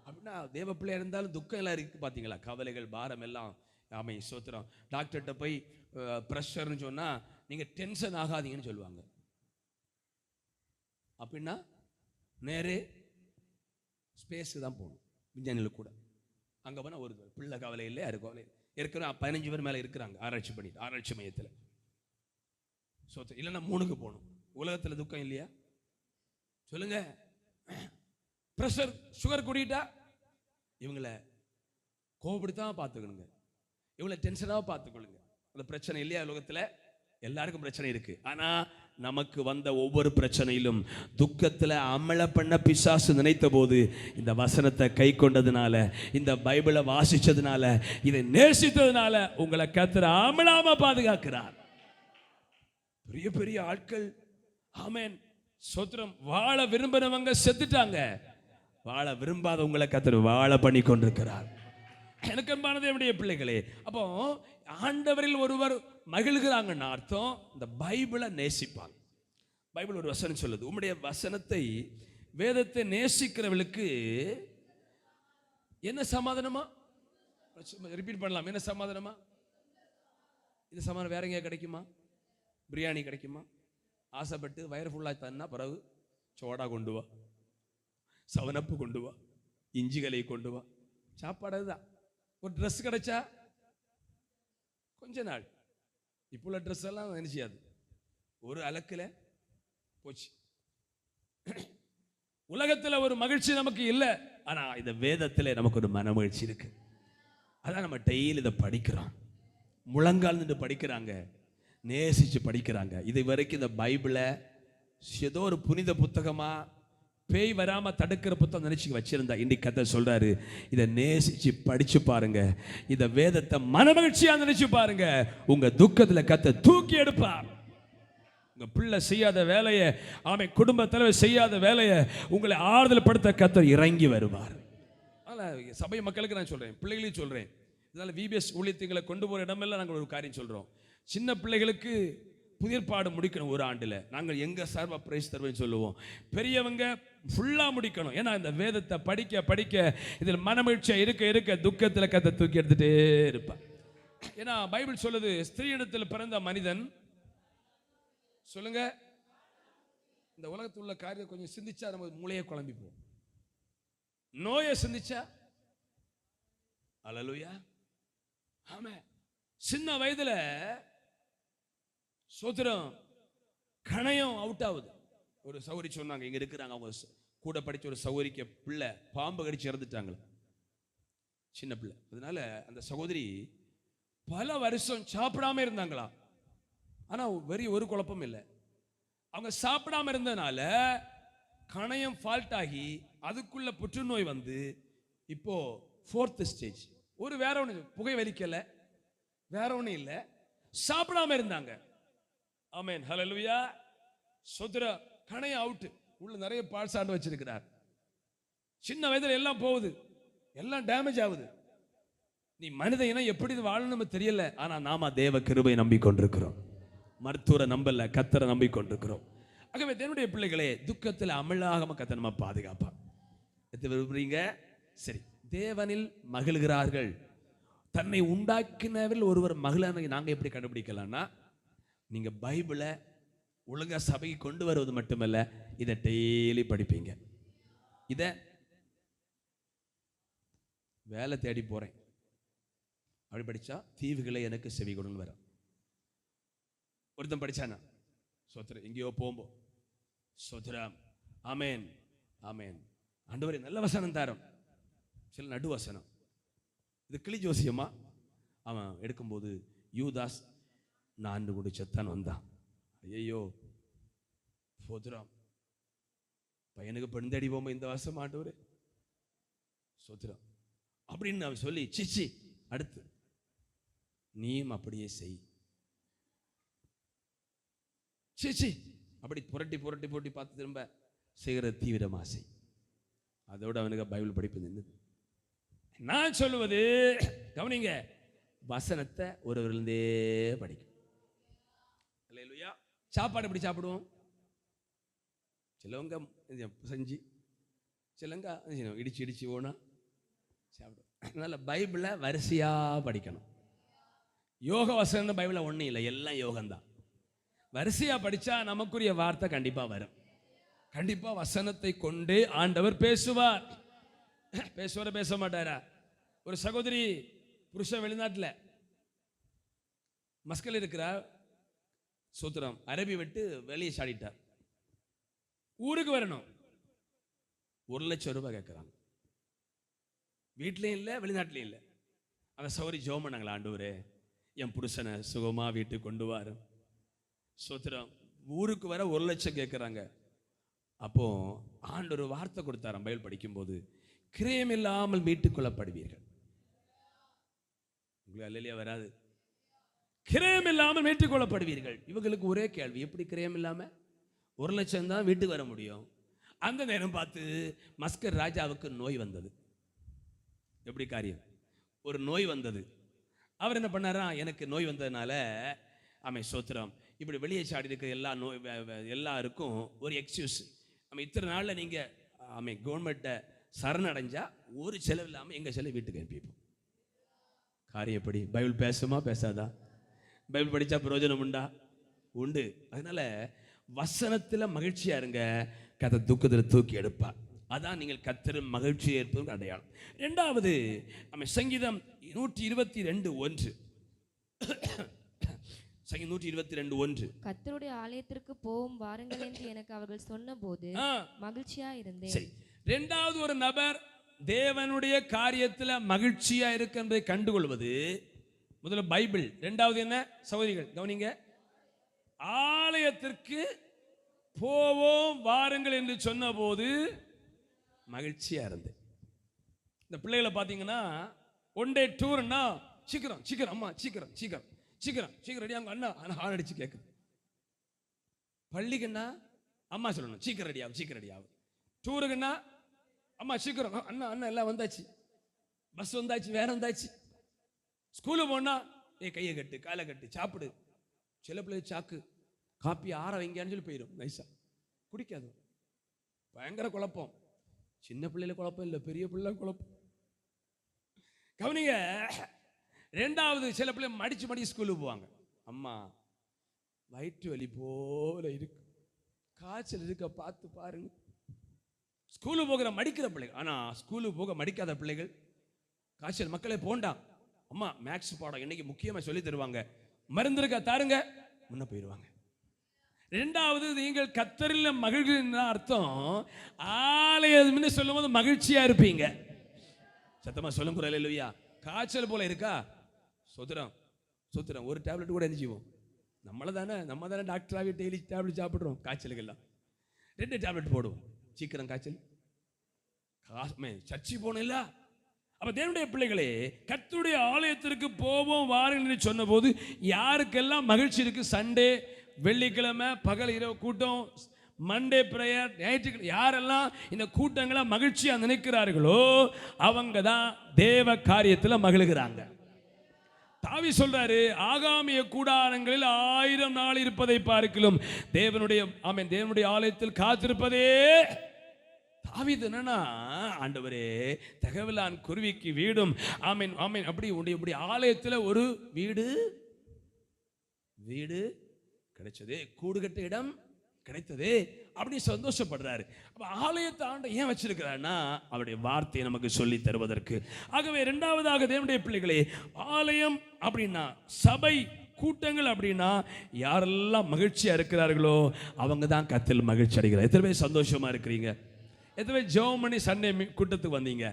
[SPEAKER 3] அப்படின்னா தேவ பிள்ளையா இருந்தாலும் துக்கம் எல்லாம் இருக்கு பார்த்தீங்களா, கவலைகள் பாரம் எல்லாம். ஆமை சோத்திரம். டாக்டர்கிட்ட போய் ப்ரெஷர்னு சொன்னால் நீங்கள் டென்ஷன் ஆகாதீங்கன்னு சொல்லுவாங்க. அப்படின்னா நேரே ஸ்பேஸு தான் போகணும். விஞ்ஞானிகள் கூட அங்கே போனால் ஒரு பிள்ளை கவலை இல்லை, யாரு கவலை இல்லை. ஏற்கனவே 15 பேர் மேலே இருக்கிறாங்க ஆராய்ச்சி பண்ணிட்டு, ஆராய்ச்சி மையத்தில். சோத்திரம். இல்லைன்னா 3க்கு போகணும். உலகத்தில் துக்கம் இல்லையா சொல்லுங்க? ப்ரெஷர் சுகர் கூட்டிட்டா இவங்களை கோபப்படுத்தான் பார்த்துக்கணுங்க, இவங்களை டென்ஷனாக பார்த்துக்கொள்ளுங்க. அந்த பிரச்சனை இல்லையா உலகத்தில்? எல்லாருக்கும் பிரச்சனை இருக்கு. ஆனா நமக்கு வந்த ஒவ்வொரு பிரச்சனையிலும் துக்கத்தில் அமல பண்ண பிசாசு நினைத்த போது இந்த வசனத்தை கை கொண்டதுனால, இந்த பைபிளை வாசிச்சதுனால, இதை நேசித்ததுனால உங்களை கர்த்தர் அமலாம பாதுகாக்கிறார். பெரிய பெரிய ஆட்கள், ஆமென் சோத்திரம், வாழ விரும்பினவங்க செத்துட்டாங்க. வாழ விரும்பாத உங்களை கர்த்தர் வாழ பண்ணி கொண்டிருக்கிறார். எனக்கு அன்பானது என்னுடைய பிள்ளைகளே, அப்போ ஆண்டவரில் ஒருவர் மகிழ்கிறாங்கன்னா அர்த்தம் இந்த பைபிளை நேசிப்பாங்க. பைபிள் ஒரு வசனம் சொல்லுது, உம்முடைய வசனத்தை, வேதத்தை நேசிக்கிறவளுக்கு என்ன சமாதானமா? ரிப்பீட் பண்ணலாம். என்ன சமாதானமா? இந்த சமாதானம் வேற எங்கேயா கிடைக்குமா? பிரியாணி கிடைக்குமா? ஆசைப்பட்டு வயிறு ஃபுல்லாக தன்னா பிறகு சோடா கொண்டு வா, சவனப்பு கொண்டு வா, இஞ்சிகளை கொண்டு வா, சாப்பாடு தான். ஒரு ட்ரெஸ் கிடைச்சா கொஞ்ச நாள், இப்போ உள்ள ட்ரெஸ் எல்லாம் நினைச்சியாது, ஒரு அலக்கில் போச்சு. உலகத்தில் ஒரு மகிழ்ச்சி நமக்கு இல்லை, ஆனா இந்த வேதத்தில் நமக்கு ஒரு மன மகிழ்ச்சி இருக்கு. அதான் நம்ம டெய்லி இதை படிக்கிறோம். முழங்கால் நின்று படிக்கிறாங்க, நேசிச்சு படிக்கிறாங்க. இது வரைக்கும் இந்த பைபிளை ஏதோ ஒரு புனித புத்தகமா, பேய் வராம தடுக்கிற புத்தகம் நினைச்சு வச்சிருந்தா, இன்னைக்கு கதை சொல்றாரு, இதை நேசிச்சு படிச்சு பாருங்க. இத வேதத்தை மனமகிழ்ச்சியா நினைச்சு பாருங்க. உங்க துக்கத்துல கத்தை தூக்கி எடுப்பார். உங்க பிள்ளை செய்யாத வேலையை, அவன் குடும்ப தலைவர் செய்யாத வேலையை உங்களை ஆறுதல் படுத்த கத்தர் இறங்கி வருவார். அதனால சபை மக்களுக்கு நான் சொல்றேன், பிள்ளைகளையும் சொல்றேன். இதனால விபிஎஸ் ஊழியத்துகளை கொண்டு போற இடமெல்லாம் நாங்கள் ஒரு காரியம் சொல்றோம். சின்ன பிள்ளைகளுக்கு புதிர்பாடு முடிக்கணும் ஒரு ஆண்டுல. நாங்கள் எங்க சார்பா பிரைஸ் தருவேன்னு சொல்லுவோம். பெரியவங்க ஃபுல்லா முடிக்கணும். ஏன்னா இந்த வேதத்தை படிக்க படிக்க இதில் மனமகிழ்ச்சியா இருக்க இருக்க துக்கத்துல கத்தை தூக்கி எடுத்துட்டே இருப்பார். ஏன்னா பைபிள் சொல்லுது, ஸ்திரீயிடத்தில் பிறந்த மனிதன், சொல்லுங்க, இந்த உலகத்தில் உள்ள காரியம் கொஞ்சம் சிந்திச்சா நம்ம மூளையை குழம்பி போகும். நோயை சிந்திச்சா அல்லேலூயா. ஆமா, சின்ன வயதுல சோத்திரம் கணையம் அவுட் ஆகுது. ஒரு சௌரி சொன்னாங்க, இங்க இருக்கிறாங்க, அவங்க கூட படிச்ச ஒரு சௌரிக்க பிள்ளை பாம்பு கடிச்சு இறந்துட்டாங்க, சின்ன பிள்ளை. அதனால அந்த சகோதரி பல வருஷம் சாப்பிடாம இருந்தாங்களா. ஆனா ஒரு குழப்பம் இல்லை. அவங்க சாப்பிடாம இருந்ததுனால கணையம் ஃபால்ட் ஆகி அதுக்குள்ள புற்றுநோய் வந்து இப்போ 4th ஸ்டேஜ். ஒரு வேற ஒண்ணு புகை வலிக்கல, வேற ஒண்ணு இல்லை, சாப்பிடாம இருந்தாங்க. ஆமென் ஹல்லேலூயா. சோத்ரா, கணையம் அவுட், உள்ள நிறைய பார்ட்ஸ் ஆண்டு வச்சிருக்கிறார். சின்ன வயதுல எல்லாம் போகுது, எல்லாம் டேமேஜ் ஆகுது. நீ மனித இனம் எப்படி வாழணும் தெரியல, ஆனா நாம தேவ கிருபை நம்பிக்கொண்டிருக்கிறோம். மருத்துவரை நம்பல, கத்தரை நம்பிக்கொண்டிருக்கிறோம். ஆகவே தேவனுடைய பிள்ளைகளே, துக்கத்தில் அமலாகாம கத்த நம்ம பாதுகாப்பா. விரும்புறீங்க? சரி. தேவனில் மகிழ்கிறார்கள். தன்னை உண்டாக்கினவில் ஒருவர் மகிழ நாங்க எப்படி கண்டுபிடிக்கலாம்னா, நீங்க பைபிளை ஒழுங்கா சபைக்கு கொண்டு வருவது மட்டுமல்ல, இதை டெய்லி படிப்பீங்க. இத வேலை தேடி போறேன் அப்படி படிச்சா தீவுகளை எனக்கு செவி கொடுன்னு வர ஒருத்தன் படிச்சானா, சோத்திரம், எங்கேயோ போம்போ சோத்திரம், ஆமேன் ஆமேன் ஆண்டவரே நல்ல வசனம் தாரம், சில நடு வசனம். இது கிளி ஜோசியமா? அவன் எடுக்கும்போது யூதாஸ் 4 கோடி செத்தான் வந்தான். ஐயோ சோத்திரம், பையனுக்கு பெண் தேடி போம்போ இந்த வருஷம் ஆண்டவரே சோத்திரம் அப்படின்னு அவன் சொல்லி, சிச்சி அடுத்து நீயும் அப்படியே செய், சிச்சி அப்படி புரட்டி புரட்டி போட்டி பார்த்து திரும்ப செய்கிற தீவிரம் ஆசை. அதோட அவனுக்கு பைபிள் படிப்பு நின்றது. நான் சொல்லுவது கவனிங்க, வசனத்தை ஒருவரிலிருந்தே படிக்கும். அல்லேலூயா. சாப்பாடு எப்படி சாப்பிடுவோம்? சிலவங்க செஞ்சு, சிலங்க இடிச்சு இடிச்சு ஓனா சாப்பிடுவோம். அதனால பைபிளை வரிசையா படிக்கணும். யோக வசனம் பைபிளில் ஒன்றும் இல்லை, எல்லாம் யோகம்தான். வரிசையா படிச்சா நமக்குரிய வார்த்தை கண்டிப்பா வரும். கண்டிப்பா வசனத்தை கொண்டே ஆண்டவர் பேசுவார். பேசுவார பேச மாட்டாரா? ஒரு சகோதரி புருஷன் வெளிநாட்டில் மஸ்கல் இருக்கிறார், சூத்திரம் அரபி விட்டு வெளியே சாடிட்டார். ஊருக்கு வரணும், 1 லட்சம் ரூபாய் கேட்குறாங்க. வீட்லையும் இல்லை, வெளிநாட்டிலையும் இல்லை. அந்த சகோதரி ஜெபம் பண்ணாங்களா, ஆண்டவரே என் புருஷனை சுகமா வீட்டுக்கு கொண்டு வாரு. சூத்திரம் ஊருக்கு வர 1 லட்சம் கேட்குறாங்க. அப்போ ஆண்டவர் வார்த்தை கொடுத்தாராம் பைபிள் படிக்கும்போது, கிரயம் இல்லாமல் மீட்டுக் கொள்ளப்படுவீர்கள். உங்களுக்கு அல்லேலூயா வராது? கிரயம் இல்லாமல் மீட்டுக் கொள்ளப்படுவீர்கள். இவங்களுக்கு ஒரே கேள்வி, எப்படி கிரயம் இல்லாம 1 லட்சம் தான் வீட்டுக்கு வர முடியும்? அந்த நேரம் பார்த்து மஸ்கர் ராஜாவுக்கு நோய் வந்தது. எப்படி காரியம்? ஒரு நோய் வந்தது. அவர் என்ன பண்ணாரா, எனக்கு நோய் வந்ததுனால சோத்திரம் இப்படி வெளியே சாடி இருக்க எல்லாருக்கும் ஒரு எக்ஸ்கியூஸ், நம்ம இத்தனை நாளில் நீங்கள் கவர்மெண்ட்டை சரணடைஞ்சா ஒரு செலவு இல்லாமல் எங்கள் செலவு வீட்டுக்கு அனுப்பிப்போம். காரியம் எப்படி? பைபிள் பேசுமா பேசாதா? பைபிள் படித்தா பிரயோஜனம் உண்டா? உண்டு. அதனால வசனத்தில் மகிழ்ச்சியா இருங்க, கதை துக்கத்தில் தூக்கி எடுப்பா. அதான் நீங்கள் கர்த்தரின் மகிழ்ச்சியை ஏற்பது அடையாளம். 2வது சங்கீதம் 122:1. சங்கீதம் 122:1.
[SPEAKER 2] கர்த்தருடைய ஆலயத்திற்கு போவோம் வாருங்கள் என்று எனக்கு அவர்கள் சொன்னபோது மகிழ்ச்சியா இருந்தேன்.
[SPEAKER 3] சரி, 2வது ஒரு நபர் தேவனுடைய காரியத்தில் மகிழ்ச்சியா இருக்கின்றதை கண்டுகொள்வது. முதல்ல பைபிள், 2வது என்ன சகோதரிகள் கவனிங்க, ஆலயத்திற்கு போவோம் வாருங்கள் என்று சொன்னபோது மகிழ்ச்சியா இருந்து. இந்த பிள்ளைகளை பார்த்தீங்கன்னா ஒன் டே டூர்னா சீக்கிரம் சீக்கிரம் அம்மா சீக்கிரம் சீக்கிரம் சீக்கிரம் சீக்கிரம் ரெடி ஆகும், அண்ணா ஹார்ன் அடிச்சு கேட்குது. பள்ளிக்குன்னா அம்மா சொல்லணும் சீக்கிரம் ரெடி ஆகும் சீக்கிரம் ரெடி ஆகும். டூருக்குன்னா அம்மா சீக்கிரம், அண்ணா அண்ணா எல்லாம் வந்தாச்சு, பஸ் வந்தாச்சு, வேற வந்தாச்சு. ஸ்கூலுக்கு போனா கையை கட்டு காலை கட்டு சாப்பிடு. சில பிள்ளை சாக்கு காப்பி ஆற வைங்கன்னு சொல்லி போயிடும், நைஸா குடிக்காது. பயங்கர குழப்பம். சின்ன பிள்ளைல குழப்பம் இல்லை, பெரிய பிள்ளை குழப்பம். கவனிங்க, 2வது சில பிள்ளை மடிச்சு மடிச்சு ஸ்கூலுக்கு போவாங்க. அம்மா வயிற்று வலி போல இருக்கு, காய்ச்சல் இருக்க பார்த்து பாருங்க. ஸ்கூலுக்கு போகிற மடிக்கிற பிள்ளைகள். ஆனா ஸ்கூலுக்கு போக மடிக்காத பிள்ளைகள் காய்ச்சல் மக்களே போண்டாம், அம்மா மேக்ஸ் பாடம் இன்னைக்கு முக்கியமா சொல்லி தருவாங்க, மருந்து இருக்கா தாருங்க, முன்ன போயிடுவாங்க. 2வது நீங்கள் கர்த்தரில் மகிழ்ச்சின்னு அர்த்தம், ஆலயம்னு சொல்லும் போது மகிழ்ச்சியா இருப்பீங்க. சத்தமா சொல்லும் குரல் இல்லையா? காய்ச்சல் போல இருக்கா, சுத்திரம் சுத்திரம் ஒரு டேப்லெட் கூட எரிஞ்சுவோம். நம்ம தானே டாக்டராகவே டெய்லி டேப்லெட் சாப்பிட்றோம் காய்ச்சலுக்கெல்லாம். 2 டேப்லெட் போடுவோம், சீக்கிரம் காய்ச்சல். சர்ச்சை போன இல்ல. அப்ப தேவனுடைய பிள்ளைகளே, கர்த்தருடைய ஆலயத்திற்கு போவோம் வாருங்கள் சொன்ன போது யாருக்கெல்லாம் மகிழ்ச்சி இருக்கு? சண்டே வெள்ளிக்கிழமை பகல் இரவு கூட்டம், மண்டே பிரேயர், ஞாயிற்றுக்கிழமை, யாரெல்லாம் இந்த கூட்டங்களை மகிழ்ச்சியா நினைக்கிறார்களோ அவங்க தான் தேவ காரியத்தில் மகிழ்கிறாங்க. தாவி சொல்றாரு, ஆகாமிய கூடாரங்களில் 1000 நாள் இருப்பதை பார்க்கிலும் தேவனுடைய ஆலயத்தில் காத்திருப்பதே. தாவீது என்னன்னா, ஆண்டவரே தகவலான் குருவிக்கு வீடும் ஆமீன் ஆமீன் அப்படி உடைய ஆலயத்தில் ஒரு வீடு கிடைச்சதே, கூடு கட்ட இடம் கிடைத்ததே அப்படி சந்தோஷப்படுறாரு. அப்ப ஆலயத்தை ஆண்டை ஏன் வச்சிருக்கிறாருன்னா அவருடைய வார்த்தையை நமக்கு சொல்லி தருவதற்கு. ஆகவே 2வதாக தேவனுடைய பிள்ளைகளே, ஆலயம் அப்படின்னா சபை கூட்டங்கள் அப்படின்னா யாரெல்லாம் மகிழ்ச்சியா இருக்கிறார்களோ அவங்க தான் கர்த்தரில் மகிழ்ச்சி அடைகிறார். எத்தனை பேர் சந்தோஷமா இருக்கிறீங்க? எத்தனை பேர் ஜெபம் பண்ணி சண்டே கூட்டத்துக்கு வந்தீங்க?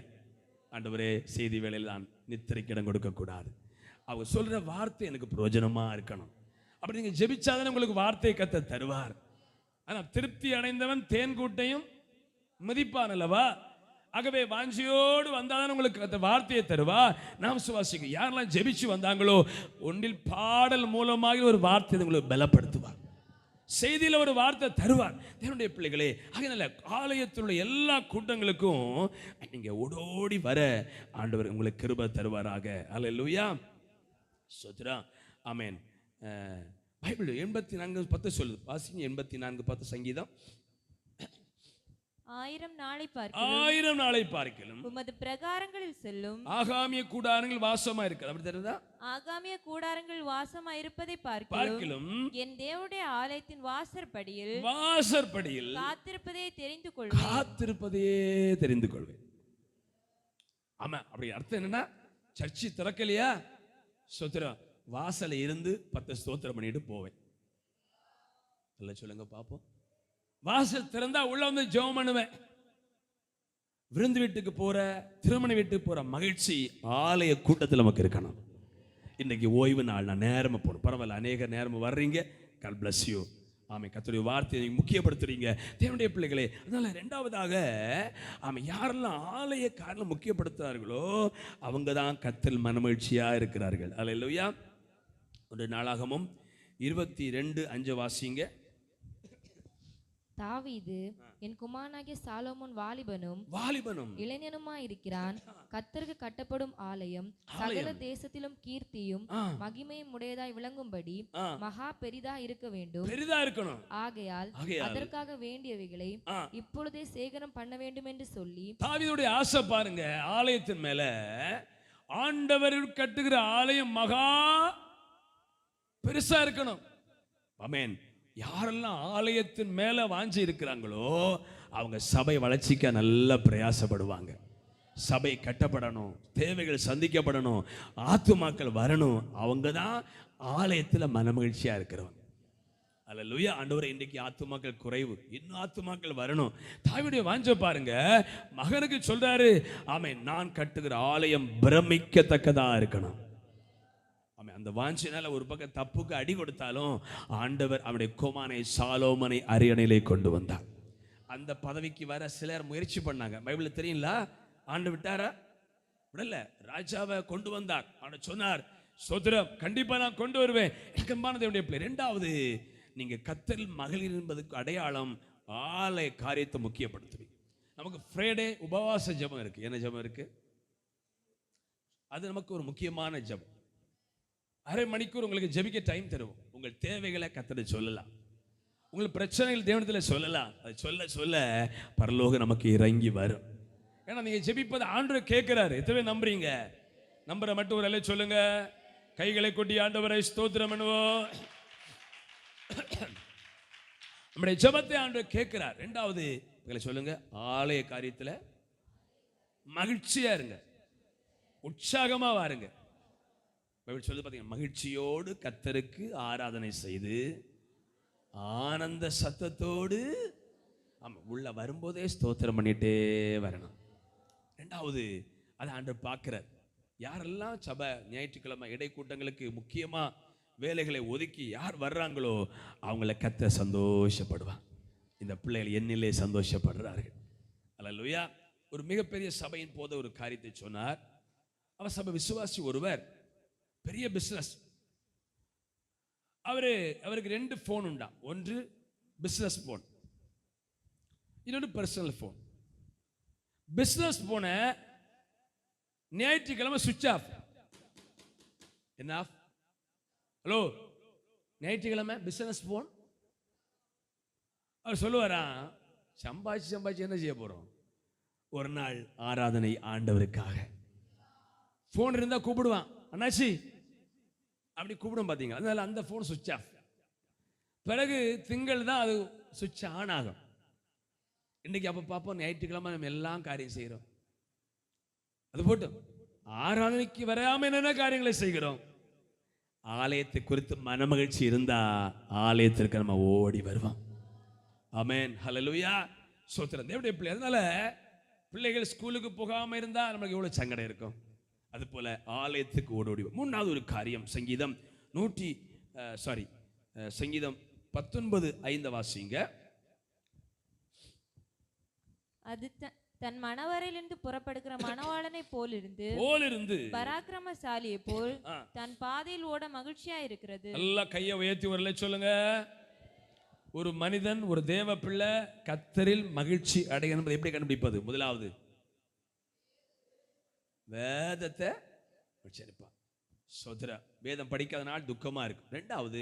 [SPEAKER 3] ஆண்டவரே செய்தி வேளையில் நான் நித்திரைக்கு இடம் கொடுக்க கூடாது, அவங்க சொல்ற வார்த்தை எனக்கு பிரயோஜனமா இருக்கணும். அப்படி நீங்க ஜெபிச்சாதான் உங்களுக்கு வார்த்தை கர்த்தர் தருவார். ஆனா திருப்தி அடைந்தவன் தேன் கூட்டையும் மதிப்பான் அல்லவா? ஆகவே வாஞ்சியோடு வந்தாதான் உங்களுக்கு அந்த வார்த்தையை தருவார். நாம் சுவாசிக்கும் யாரெல்லாம் ஜெபிச்சு வந்தாங்களோ ஒன்றில் பாடல் மூலமாக ஒரு வார்த்தை உங்களுக்கு பலப்படுத்துவார், செய்தியில் ஒரு வார்த்தை தருவார். தேவனுடைய பிள்ளைகளே, அதனால ஆலயத்தில் உள்ள எல்லா கூட்டங்களுக்கும் நீங்க ஓடோடி வர ஆண்டவர் உங்களுக்கு கிருபை தருவாராக. அல்லேலூயா. ஸ்தோத்திரம். ஆமென். பைபிள் 84:10 சொல்லுது. வாசிங்க 84:10 சங்கீதம்.
[SPEAKER 2] 1000 நாளை பார்க்கிலும்
[SPEAKER 3] 1000 நாளை பார்க்கிலும்
[SPEAKER 2] உமது பிரகாரங்களில் செல்லும்
[SPEAKER 3] ஆகாமிய கூடாரங்கள் வாசமா இருக்கு. அப்படி தெரியுதா?
[SPEAKER 2] ஆகாமிய கூடாரங்கள் வாசமா இருப்பதை
[SPEAKER 3] பார்க்கிலும்
[SPEAKER 2] என் தேவனுடைய ஆலயத்தின் வாசற்படியில் காத்திருப்பதே தெரிந்து கொள்வேன்.
[SPEAKER 3] காத்திருப்பதையே தெரிந்து கொள்வேன். ஆமா, அப்படி அர்த்தம் என்னன்னா, சர்ச்சு திறக்கலையா, ஸ்தோத்திரம், வாசல இருந்து 10 ஸ்தோத்திரம் பண்ணிட்டு போவேன். நல்லா சொல்லுங்க பாப்போம். வாசல் திறந்தா உள்ள வந்து ஜெபம் பண்ணுவேன். விருந்து வீட்டுக்கு போற, திருமண வீட்டுக்கு போற மகிழ்ச்சி ஆலய கூட்டத்தில் நமக்கு இருக்கணும். இன்னைக்கு ஓய்வு நாள், நான் நேரமா போறேன். பரவாயில்ல, அநேக நேரம் வர்றீங்க. God bless you. ஆமை, கர்த்தருடைய வார்த்தையை நீங்க முக்கியப்படுத்துறீங்க தேவனுடைய பிள்ளைகளே. அதனால இரண்டாவதாக, ஆமை, யாரெல்லாம் ஆலய காரணம் முக்கியப்படுத்துறார்களோ அவங்க தான் கர்த்தரில் மனமகிழ்ச்சியா இருக்கிறார்கள். அல்லேலூயா. 1 நாளாகமம் 22:5 வாசிங்க.
[SPEAKER 2] தாவீது என் குமாரனாகிய சாலோமோன் வாலிபனும் இளைஞனுமாய் இருக்கிறான். கர்த்தருக்கு கட்டப்படும் ஆலயம் சகல தேசத்திலும் கீர்த்தியும் மகிமையும் உடையதாய் விளங்கும்படி மகா பெரிதா இருக்க வேண்டும்.
[SPEAKER 3] பெரிதா இருக்கணும்.
[SPEAKER 2] ஆகையால் அதற்காக வேண்டியவைகளை இப்பொழுதே சேகரம் பண்ண வேண்டும் என்று சொல்லி,
[SPEAKER 3] தாவீதுடைய ஆசை பாருங்க, ஆலயத்தின் மேல. ஆண்டவர் கட்டுகிற ஆலயம் மகா பெருசா இருக்கணும். ஆமென். யாரெல்லாம் ஆலயத்தின் மேல வாஞ்சி இருக்கிறாங்களோ அவங்க சபை வளர்ச்சிக்க நல்ல பிரயாசப்படுவாங்க. சபை கட்டப்படணும், தேவைகள் சந்திக்கப்படணும், ஆத்துமாக்கள் வரணும். அவங்க தான் ஆலயத்தில் மனமகிழ்ச்சியா இருக்கிறவங்க. அல்லேலூயா. ஆண்டவரே, இன்றைக்கு ஆத்துமாக்கள் குறைவு, இன்னும் ஆத்துமாக்கள் வரணும். தாவீதுடைய வாஞ்சை பாருங்க, மகனுக்கு சொல்றாரு, ஆமென், நான் கட்டுகிற ஆலயம் பிரமிக்கத்தக்கதா இருக்கணும். அந்த வாஞ்சினால ஒரு பக்கம் தப்புக்கு அடி கொடுத்தாலும் ஆண்டவர் அவனுடைய குமாரனை சாலோமனை அரியணையிலே கொண்டு வந்தார். அந்த பதவிக்கு வர சிலர் முயற்சி பண்ணாங்க. பைபிள் தெரியுங்களா? ஆண்டு விட்டாரா? விடல. ராஜாவை கொண்டு வந்தார். அவனை சொன்னார், ஸ்தோத்திரம், கண்டிப்பா நான் கொண்டு வருவேன். தேவனுடைய பிள்ளை, இரண்டாவது, நீங்க கர்த்தரில் மகளிர் என்பதற்கு அடையாளம் ஆலய காரியத்தை முக்கியப்படுத்துவீங்க. நமக்கு ஃப்ரைடே உபவாச ஜெபம் இருக்கு. என்ன ஜெபம் இருக்கு? அது நமக்கு ஒரு முக்கியமான ஜெபம். அரை மணிக்கூர் உங்களுக்கு ஜெபிக்க டைம் தருவோம். உங்கள் தேவைகளை கர்த்தருக்கு சொல்லலாம், உங்கள் பிரச்சனைகள் தேவனிடத்தில் சொல்லலாம். அது சொல்ல சொல்ல பரலோகம் நமக்கு இறங்கி வரும். ஏன்னா நீங்க ஜெபிப்பது ஆண்டவர் கேட்கிறாரு. எத்தனை நம்புறீங்க? நம்புற மட்டும் ஒரு அல்ல சொல்லுங்க. கைகளை கொட்டி ஆண்டவரை ஸ்தோத்திரம் பண்ணுவோம். நம்முடைய ஜெபத்தை ஆண்டவர் கேட்கிறார். இரண்டாவது சொல்லுங்க, ஆலய காரியத்தில் மகிழ்ச்சியா இருங்க, உற்சாகமா வாருங்க. சொல்லி பார்த்தீங்கன்னா, மகிழ்ச்சியோடு கர்த்தருக்கு ஆராதனை செய்து ஆனந்த சத்தத்தோடு உள்ள வரும்போதே ஸ்தோத்திரம் பண்ணிட்டே வரணும். ரெண்டாவது, அதை ஆண்டவர் பார்க்கிறார். யாரெல்லாம் சபை ஞாயிற்றுக்கிழமை இடை கூட்டங்களுக்கு முக்கியமா வேலைகளை ஒதுக்கி யார் வர்றாங்களோ அவங்கள கர்த்தர் சந்தோஷப்படுவான். இந்த பிள்ளைகள் என்னிலே சந்தோஷப்படுறார்கள். அல்லேலூயா. ஒரு மிகப்பெரிய சபையின் போது ஒரு காரியத்தை சொன்னார். அவர் சபை விசுவாசி ஒருவர், பெரிய பிசினஸ். அவருக்கு 2 போன் உண்டா. ஒன்று பிசினஸ் போன், இன்னொன்று பர்சனல் போன். பிசினஸ் போன ஞாயிற்றுக்கிழமை சுவிட்ச் ஆஃப். என்ன ஆஃப்? ஹலோ, ஞாயிற்றுக்கிழமை பிசினஸ் போன். அவர் சொல்லுவாரா, சம்பாதிச்சு என்ன செய்ய போறோம்? ஒரு நாள் ஆராதனை ஆண்டவருக்காக. போன் இருந்தா கூப்பிடுவான், அண்ணாச்சி அப்படி கூப்பிடும் பார்த்தீங்க. அதனால அந்த போன் சுவிட்ச் ஆஃப். பிறகு திங்கள் தான் அது சுவிட்ச் ஆன் ஆகும். இன்னைக்கு அப்போ பார்ப்போம், ஞாயிற்றுக்கிழமை நம்ம எல்லாம் காரியம் செய்கிறோம். அது போட்டும், ஆராதனைக்கு வராம என்னென்ன காரியங்களை செய்கிறோம். ஆலயத்தை குறித்து மனமகிழ்ச்சி இருந்தா ஆலயத்திற்கு நம்ம ஓடி வருவோம். ஆமென், ஹல்லேலூயா, ஸ்தோத்திரம். தேவனுடைய பிள்ளை, அதனால பிள்ளைகள் ஸ்கூலுக்கு போகாம இருந்தா நமக்கு எவ்வளவு சங்கடம் இருக்கும். அது போல ஆலயத்துக்கு ஓடி. மூணாவது ஒரு காரியம், சங்கீதம் 19:5 வாசிங்க.
[SPEAKER 2] அது தன் மணவரையிலிருந்து புறப்படுகிற மணவாளனை போலிருந்து பராக்கிரமசாலியை போல் தன் பாதையில் ஓட மகிழ்ச்சியா இருக்கிறது.
[SPEAKER 3] நல்லா கையை உயர்த்தி வரல சொல்லுங்க. ஒரு மனிதன், ஒரு தேவ பிள்ளை கர்த்தரில் மகிழ்ச்சி அடைய என்பதை எப்படி கண்டுபிடிப்பது? முதலாவது வேதத்தை உச்சரிப்பான். சோதரா வேதம் படிக்காதனால் துக்கமா இருக்கு. ரெண்டாவது,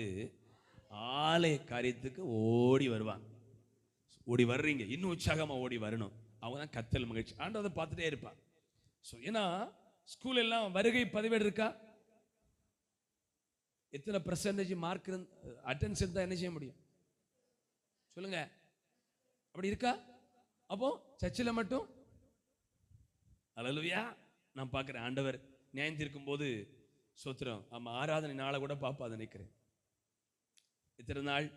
[SPEAKER 3] ஆலய காரியத்துக்கு ஓடி வருவாங்க. ஓடி வர்றீங்க, இன்னும் உற்சாகமா ஓடி வரணும். அவங்க தான் கத்தல் மகிழ்ச்சி. ஆண்டவரை பார்த்துட்டே இருப்பான். ஸோ ஏன்னா ஸ்கூல் எல்லாம் வருகை பதிவேடு இருக்கா? எத்தனை % மார்க் அட்டெண்டன்ஸ் இருந்தால் என்ன செய்ய முடியும் சொல்லுங்க? அப்படி இருக்கா? அப்போ சர்ச்சில் மட்டும் அல்லேலூயா நான் பார்க்குறேன். ஆண்டவர் நியாயம் தீர்க்கும் போது சோத்திரம், ஆமா, ஆராதனை நாளை கூட பாப்பா நினைக்கிறேன். எத்தனை நாள்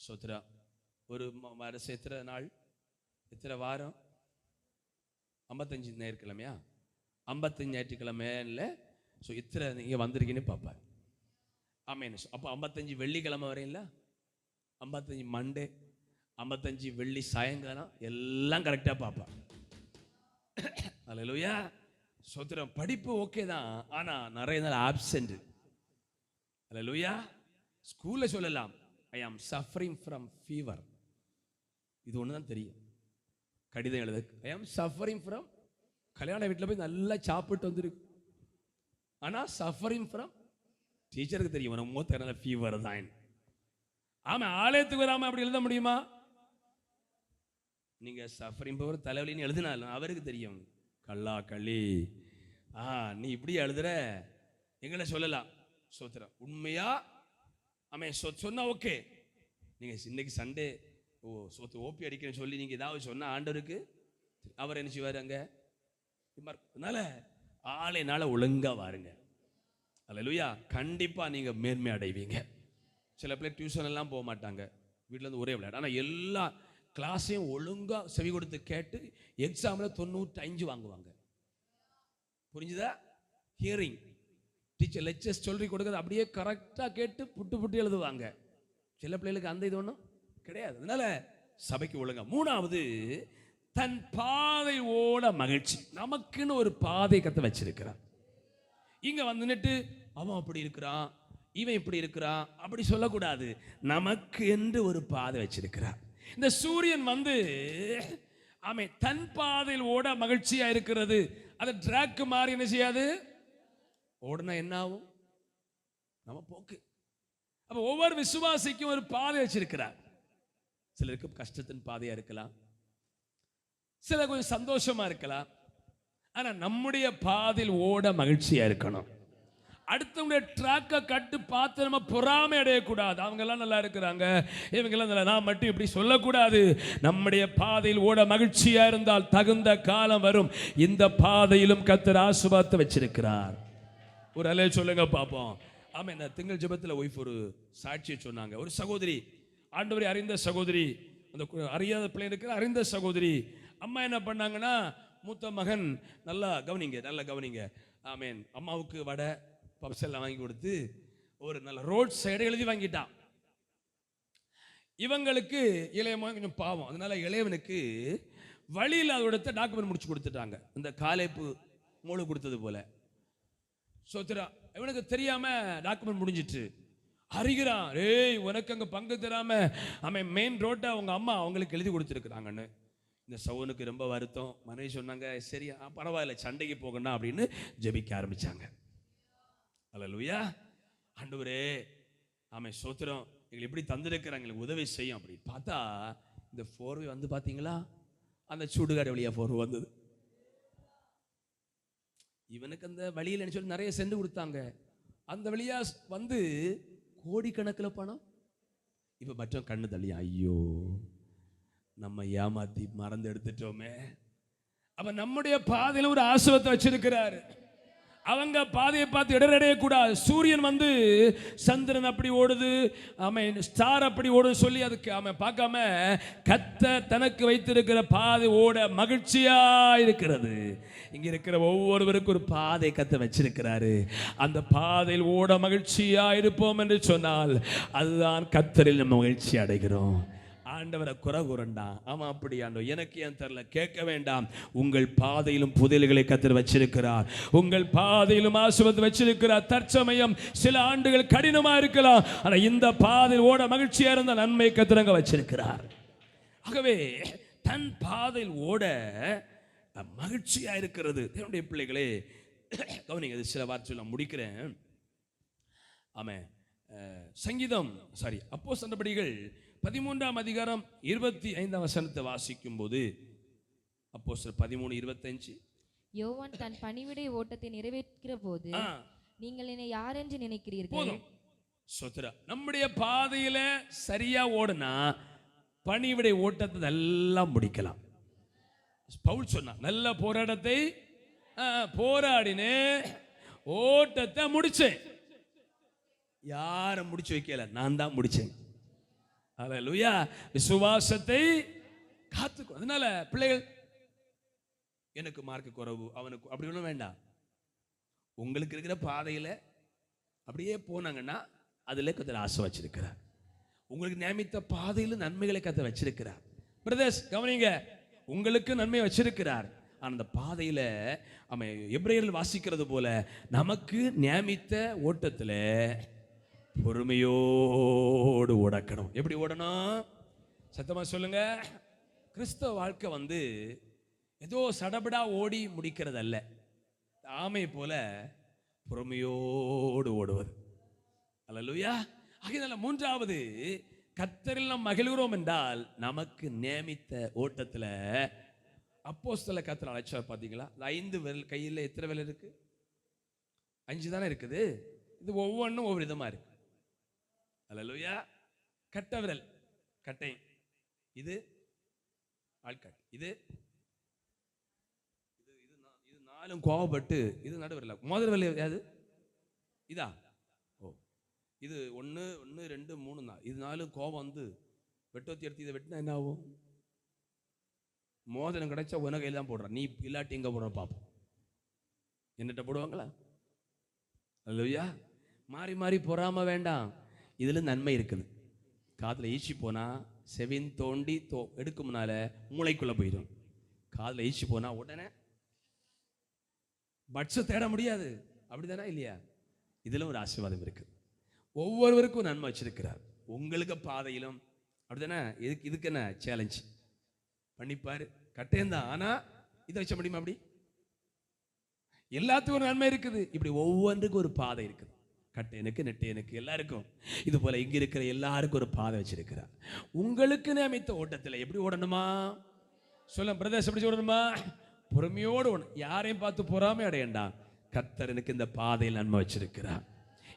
[SPEAKER 3] சோத்ரா? ஒரு வருஷம் எத்தனை நாள், எத்தனை வாரம்? 55 ஞாயிற்றுக்கிழமையா? 55 ஞாயிற்றுக்கிழமைல. ஸோ இத்தனை நீங்கள் வந்திருக்கீன்னு பார்ப்பார். ஆமேன். அப்போ 55 வெள்ளிக்கிழமை வரையில, 55 மண்டே, 55 வெள்ளி சாயங்காலம் எல்லாம் கரெக்டாக பார்ப்பார். அல்லேலூயா சோத்திரம். படிப்பு ஓகே தான், ஆனால் நிறைய நாள் ஆப்சென்ட். அல்லேலூயா. ஸ்கூலில் சொல்லலாம், ஐ ஆம் சஃபரிங் ஃப்ரம் ஃபீவர். இது ஒன்று தான் தெரியும். கடிதம் எழுத ஐ ஆம் சஃபரிங் ஃப்ரம், கல்யாண வீட்டில் போய் நல்லா சாப்பிட்டு வந்துருக்கு. ஆனால் சஃபரிங் ஃப்ரம் டீச்சருக்கு தெரியும், உனக்கு மூத்தனால ஃபீவர் தான். ஆமாம், ஆலயத்துக்கு வராமல் அப்படி எழுத முடியுமா? நீங்கள் சஃபரிங் பவர் தலைவலின்னு எழுதினாலும் அவருக்கு தெரியும், கல்லா களி நீ இப்படி எழுதுற, எங்களை சொல்லலாம். சோத்திரம் உண்மையா? ஆமாம் சொன்னா ஓகே. நீங்கள் இன்னைக்கு சண்டே சோத்து ஓபி அடிக்கிறேன்னு சொல்லி நீங்கள் ஏதாவது சொன்னால் ஆண்டவருக்கு அவர் என்ன செய்வார் அங்கே? அதனால ஆளைனால ஒழுங்கா வாருங்க. அல்லேலூயா. கண்டிப்பா நீங்க மேன்மை அடைவீங்க. சில பேர் டியூஷன் எல்லாம் போக மாட்டாங்க, வீட்டில் இருந்து ஒரே விளையாடு. ஆனால் எல்லா கிளாஸையும் ஒழுங்கா செவி கொடுத்து கேட்டு எக்ஸாமில் 95 வாங்குவாங்க. புரிஞ்சுதா? ஹியரிங் டீச்சர் லெக்சர்ஸ் சொல்லி கொடுக்குறது அப்படியே கரெக்டாக கேட்டு புட்டு புட்டு எழுதுவாங்க. சில பிள்ளைகளுக்கு அந்த இது ஒன்றும் கிடையாது. அதனால சபைக்கு ஒழுங்கா. மூணாவது, தன் பாதை ஓட மகிழ்ச்சி. நமக்குன்னு ஒரு பாதை கத்த வச்சிருக்கிறான். இங்க வந்துட்டு அவன் அப்படி இருக்கிறான், இவன் இப்படி இருக்கிறான் அப்படி சொல்லக்கூடாது. நமக்கு என்று ஒரு பாதை வச்சிருக்கிறான். இந்த சூரியன் வந்து அவன் தன் பாதையில் ஓட மகிழ்ச்சியா இருக்கிறது. அது ட்ராக் மாதிரி என்ன செய்யாது, ஓடுனா என்ன ஆகும்? நம்ம போக்கு. அப்ப ஒவ்வொரு விசுவாசிக்கும் ஒரு பாதை வச்சிருக்கிறார். சிலருக்கு கஷ்டத்தின் பாதையா இருக்கலாம், சில கொஞ்சம் சந்தோஷமா இருக்கலாம். ஆனா நம்முடைய பாதையில் ஓட மகிழ்ச்சியா இருக்கணும். அடுத்தவங்களுடைய ட்ராக்கை கட்டு பார்த்து நம்ம பொறாமை அடையக்கூடாது. அவங்க எல்லாம் நல்லா இருக்கிறாங்க, இவங்க எல்லாம் நல்லா, நான் மட்டும் இப்படி சொல்லக்கூடாது. நம்முடைய பாதையில் ஓட மகிழ்ச்சியா இருந்தால் தகுந்த காலம் வரும். இந்த பாதையிலும் கர்த்தர் ஆசீர்வாதத்தை வச்சிருக்கிறார். ஒரு அலே சொல்லுங்க பாப்போம். ஆமா, இந்த திங்கள் ஜெபத்தில் ஒய்ஃப் ஒரு சாட்சியை சொன்னாங்க. ஒரு சகோதரி, ஆண்டவரை அறிந்த சகோதரி, அந்த அறியாத பிள்ளை இருக்கிற அறிந்த சகோதரி. அம்மா என்ன பண்ணாங்கன்னா, மூத்த மகன் நல்லா கவனிங்க. ஆமேன். அம்மாவுக்கு வடை பப்ஸ் எல்லாம் வாங்கி கொடுத்து ஒரு நல்ல ரோட் சைடு எழுதி வாங்கிட்டான். இவங்களுக்கு இளைய மகன் கொஞ்சம் பாவம், அதனால இளையவனுக்கு வழியில் அதோட டாக்குமெண்ட் முடிச்சு கொடுத்துட்டாங்க. இந்த காலேப்பு மூளை கொடுத்தது போல. சோத்ரா இவனுக்கு தெரியாம டாக்குமெண்ட் முடிஞ்சிட்டு அறிகிறான், ஏய் உனக்கு அங்க பங்கு தராம அவன் மெயின் ரோட்டை அவங்க அம்மா அவங்களுக்கு எழுதி கொடுத்துருக்குறாங்கன்னு. இந்த சவுனுக்கு ரொம்ப வருத்தம். மனைவி சொன்னாங்க, சரி பரவாயில்ல, சண்டைக்கு போகணும் அப்படின்னு ஜெபிக்க ஆரம்பிச்சாங்க. அல்லேலூயா. ஆண்டவரே ஆமே சோத்திரம், எங்களுக்கு எப்படி தந்திருக்கிறாங்க, எங்களுக்கு உதவி செய்யும். அப்படி பார்த்தா இந்த போர்வை வந்து பார்த்தீங்களா, அந்த சுடுகாடு வழியா போர்வை வந்தது. இவனுக்கு அந்த வழியில் சொல்லி நிறைய சென்று கொடுத்தாங்க. அந்த வழியா வந்து கோடிக்கணக்கில் பணம். இப்ப மற்ற கண்ணு தள்ளி, ஐயோ நம்ம ஏமாத்தி மறந்து எடுத்துட்டோமே. அப்ப நம்முடைய பாதையில ஒரு ஆசீர்வாதத்தை வச்சிருக்கிறாரு. அவங்க பாதையை பார்த்து இடரடைய கூடாது. சூரியன் வந்து சந்திரன் அப்படி ஓடுது, அவன் ஸ்டார் அப்படி ஓடுது சொல்லி அதுக்கு அவன் பார்க்காம கர்த்தர் தனக்கு வைத்திருக்கிற பாதை ஓட மகிழ்ச்சியா இருக்கிறது. இங்க இருக்கிற ஒவ்வொருவருக்கும் ஒரு பாதை கர்த்தர் வச்சிருக்கிறாரு. அந்த பாதையில் ஓட மகிழ்ச்சியா இருப்போம் என்று சொன்னால் அதுதான் கர்த்தரில் நம்ம மகிழ்ச்சி அடைகிறோம். ஆண்டவரை குறை கூறண்டாம். ஆமா அப்படி ஆண்டவர் எனக்கு ஏன் தரல கேட்க வேண்டாம். உங்கள் பாதையிலும் புதையல்களை கர்த்தர் வச்சிருக்கிறார். உங்கள் பாதையிலும் ஆசீர்வாதத்தை வச்சிருக்கிறார். தற்சமயம் சில ஆண்டுகள் கடினமா இருக்கலாம், ஆனா இந்த பாதையில் ஓட மகிழ்ச்சியா இருந்த நன்மை கர்த்தர் வச்சிருக்கிறார். ஆகவே தன் பாதையில் ஓட மகிழ்ச்சியா இருக்கிறது. தேவனுடைய பிள்ளைகளே, கவனிங்க, இது சில வார்த்தை நான் முடிக்கிறேன். ஆமென். சங்கீதம் அப்போஸ்தலர் நடபடிகள் 13ஆம் அதிகாரம் 25ஆம் வசனத்தை வாசிக்கும் போது, அப்போஸ்தலர் 13:25,
[SPEAKER 2] யோவான் தன் பணிவிடை ஓட்டத்தை நிறைவேற்றுகிற போது நீங்கள் என்னை யார் என்று நினைக்கிறீர்கள்?
[SPEAKER 3] போதும். சோத்ரா, நம்முடைய பாதையில சரியா ஓடுனா பணிவிடை ஓட்டத்தை எல்லாம் முடிக்கலாம். பவுல் சொன்னா, நல்ல போராட்டத்தை போராடினே ஓட்டத்தை முடிச்சேன். யாரும் முடிச்சு வைக்கல, நான் தான் முடிச்சேன். அல்லேலூயா. விசுவாசத்தை காத்துக்கோ. அதனால பிள்ளைகள், எனக்கு மார்க் குறைவு, அவனுக்கு அப்படி ஒன்றும் வேண்டாம். உங்களுக்கு இருக்கிற பாதையில அப்படியே போனாங்கன்னா அதுல கர்த்தர் ஆசை வச்சிருக்கிறார். உங்களுக்கு நியமித்த பாதையில நன்மைகளை கர்த்தர் வச்சிருக்கிறார். பிரதர்ஸ் கவனிங்க, உங்களுக்கு நன்மை வச்சிருக்கிறார். அந்த பாதையில எபிரேயர்கள் வாசிக்கிறது போல நமக்கு நியமித்த ஓட்டத்துல பொறுமையோடு ஓடக்கணும். எப்படி ஓடணும்? சத்தமா சொல்லுங்க. கிறிஸ்தவ வாழ்க்கை ஏதோ சடபடா ஓடி முடிக்கிறது அல்ல. ஆமை போல பொறுமையோடு ஓடுவது. அல்லேலூயா. ஆகையால மூன்றாவது, கர்த்தரில் நாம் மகிழ்கிறோம் என்றால் நமக்கு நியமித்த ஓட்டத்துல அப்போஸ்தலர் கர்த்தர் அழைச்சார். பாத்தீங்களா? 5 விரல் கையில் எத்தனை விரல் இருக்கு? 5 தானே இருக்குது. இது ஒவ்வொன்றும் ஒவ்வொரு விதமா இருக்கு. அல்லேலூயா. கட்டை விரல், கட்டை, இது ஆள்காட்டு, இது நாலும் கோவப்பட்டு, இது நடுவிரல. முதல் விரல் யாரு? இதா? ஓ, இது 1 1 2 3 தான். இது 4 கோபம் வெட்டோத்தி எடுத்து இதை வெட்டினா என்ன ஆகும்? மோதிரம் கிடைச்சா உன கையில் தான் போடுறான். நீ இல்லாட்டி எங்க போடுற பார்ப்போம். என்னட்ட போடுவாங்களா? அல்லேலூயா. மாறி மாறி பொறாம வேண்டாம். இதுல நன்மை இருக்குது. காதுல ஈச்சி போனா செவின் தோண்டி எடுக்கும் முன்னால மூளைக்குள்ள போயிடும். காதுல ஈச்சி போனா உடனே பட்ச தேட முடியாது. அப்படிதானா இல்லையா? இதுல ஒரு ஆசீர்வாதம் இருக்கு. ஒவ்வொருவருக்கும் நன்மை வச்சிருக்கிறார். உங்களுக்கு பாதையிலும் அப்படிதானே. இதுக்கு என்ன சேலஞ்ச் பண்ணிப்பாரு. கட்டையந்தான், ஆனா இதை வச்ச முடியுமா? அப்படி எல்லாத்துக்கும் ஒரு நன்மை இருக்குது. இப்படி ஒவ்வொன்றுக்கும் ஒரு பாதை இருக்குது. கட்டையனுக்கு, நெட்டையனுக்கு, எல்லாருக்கும். இது போல இங்க இருக்கிற எல்லாருக்கும் ஒரு பாதை வச்சிருக்கிறார். உங்களுக்கு நியமித்த ஓட்டத்தில் எப்படி ஓடணுமா? சொல்ல பிரதர்ஸ், எப்படி ஓடணுமா? பொறுமையோடு ஓடணும். யாரையும் பார்த்து பொறாமை அடையண்டாம். கர்த்தர் எனக்கு இந்த பாதையில் நன்மை வச்சிருக்கிறார்,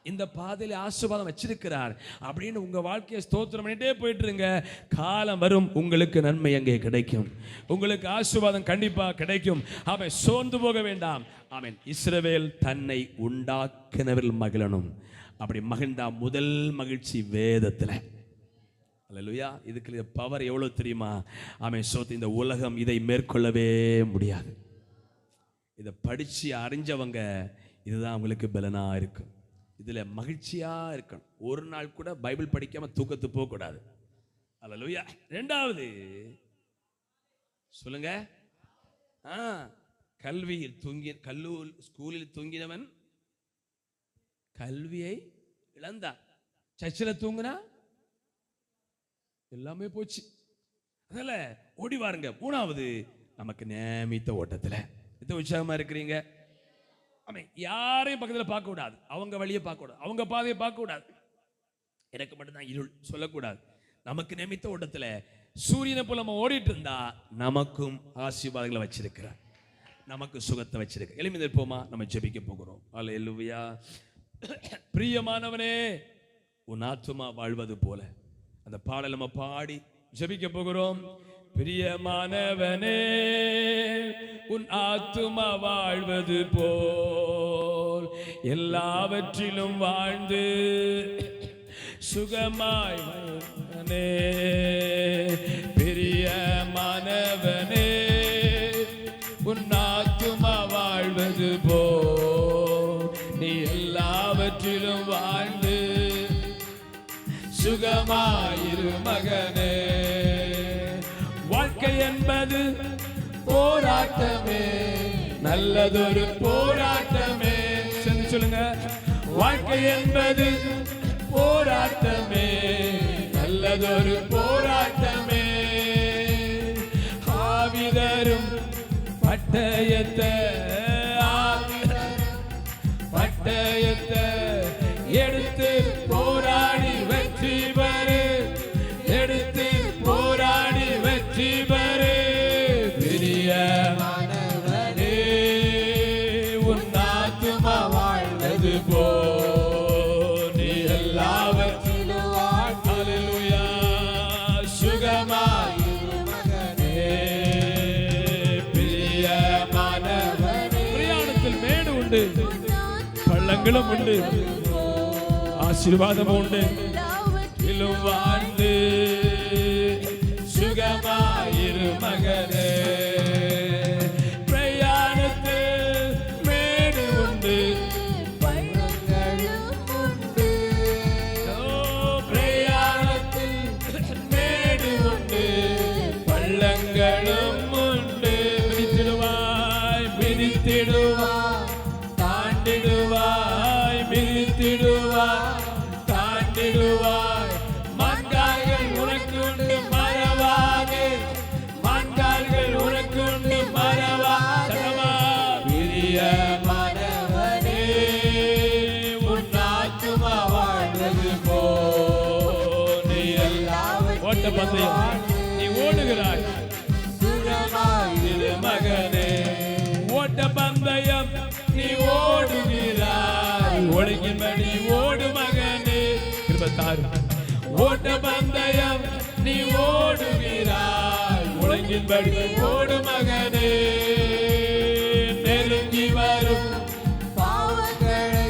[SPEAKER 3] இந்த பாதையில ஆசீர்வாதம் வச்சிருக்கிறார் அப்படின்னு உங்க வாழ்க்கையை ஸ்தோத்திரம் பண்ணிட்டே போயிட்டு இருங்க. காலம் வரும், உங்களுக்கு நன்மை அங்கே கிடைக்கும், உங்களுக்கு ஆசீர்வாதம் கண்டிப்பா கிடைக்கும். அவன் சோர்ந்து போக வேண்டாம். ஆமென். இஸ்ரவேல் தன்னை உண்டாக்கினவர்கள் மகிழணும். அப்படி மகிழ்ந்தா முதல் மகிழ்ச்சி வேதத்துல. அல்லேலூயா. இதுக்கு பவர் எவ்வளவு தெரியுமா? ஆமென். சோத்து இந்த உலகம் இதை மேற்கொள்ளவே முடியாது. இதை படிச்சு அறிஞ்சவங்க இதுதான் அவங்களுக்கு பலனா இருக்கும். இதுல மகிழ்ச்சியா இருக்கணும். ஒரு நாள் கூட பைபிள் படிக்காம தூக்கத்து போக கூடாது. அல்லேலூயா. இரண்டாவது சொல்லுங்க, கல்வியில் ஸ்கூலில் தூங்கினவன் கல்வியை இழந்தான். சர்ச்சில் தூங்கினா எல்லாமே போச்சு. அதனால ஓடி வாருங்க. மூணாவது, நமக்கு நியமித்த ஓட்டத்துல எந்த உற்சாகமா இருக்கிறீங்க? யாரையும் பக்கத்தில் பார்க்க கூடாது, அவங்க வழியை பார்க்க கூடாது, அவங்க பாதையை பார்க்க கூடாது. எனக்கு மட்டும்தான் இருள் சொல்லக்கூடாது. நமக்கு நியமித்த ஓட்டத்துல சூரியனை போல நம்ம ஓடிட்டு இருந்தா நமக்கும் ஆசீர்வாதங்களை வச்சிருக்கிறார், நமக்கு சுகத்தை வச்சிருக்க. எளிமையில் இருப்போமா? நம்ம ஜெபிக்க போகிறோம். அல்லேலூயா. பிரியமானவனே, உன் ஆத்துமா வாழ்வது போல அந்த பாடல் நம்ம பாடி ஜெபிக்க போகிறோம். பிரியமானவனே, உன் ஆத்துமா வாழ்வது போல் எல்லாவற்றிலும் வாழ்ந்து சுகமாய் வாழ்வனே. பிரியமானவனே, உன் ஆத்துமா வாழ்வது போல் நீ எல்லாவற்றிலும் வாழ்ந்து சுகமாயிரு மகனே. வாழ்க்கை என்பது போராட்டமே, நல்லதொரு போராட்டமே. சொல்லுங்க, வாழ்க்கை என்பது போராட்டமே, நல்லதொரு போராட்டமே. ஆவிதரும் பட்டயத்தை
[SPEAKER 1] மங்களும் உண்டு, ஆசீர்வாதம் உண்டு. எல்லாவற்றிலும் வாழ்ந்து சுகமாயிரு மகனே. பிரயாணத்தில் மேடு உண்டு,
[SPEAKER 2] பள்ளங்களும் உண்டு.
[SPEAKER 1] பிரயாணத்தில் மேடு உண்டு, பள்ளங்களும் உண்டு. மிதித்திடுவாய், மிதித்திடுவாய், தாண்டிடுவாய், மிதித்திடுவாய், தாண்டிடுவாய். மான்கால்கள் உனக்கு உண்டு மறவாதே, மான்கால்கள் உனக்கு உண்டு மறவாதே. பிரியமானவனே, உன் ஆத்துமா வாழ்வது போல். நீ எல்லாம் ஓட்ட பந்தயம் நீ ஓடுகிறாய், சுகமாயிரு மகனே. ஓட்ட பந்தயம் நீ ஓடுகிறாய், ஒழுங்கின்படி ஓடு மகனே. கிருபத்தாரு. ஓட்ட பந்தயம் நீ ஓடுகிறாய், ஒழுங்கின்படி ஓடு மகனே. நெருங்கி வரும்
[SPEAKER 2] பாவங்களை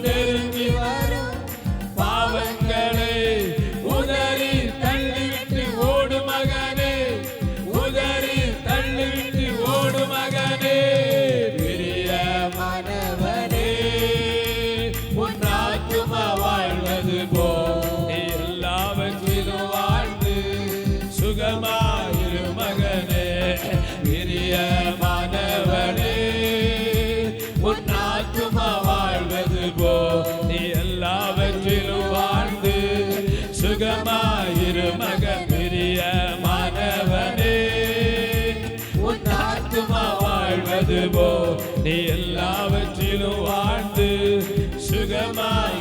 [SPEAKER 1] நெருங்கி வரும் பாவங்களை உதறி தள்ளிவிட்டு ஓடு மகனே, உதறி தள்ளிவிட்டு ஓடு மகனே. பிரியமானவனே, உன் ஆத்துமா வாழ்வது போல் எல்லாவற்றிலும் வாழ்ந்து சுகமாயிரு மகனே. பிரியமானவனே, உன் ஆத்துமா வாழ்வது போல் நீ எல்லாவற்றிலும் வாழ்ந்து சுகமாயிரு மகன். பிரியமானவனே, உன் ஆத்துமா வாழ்வது போல் நீ எல்லாவற்றிலும் வாழ்ந்து சுகமாய்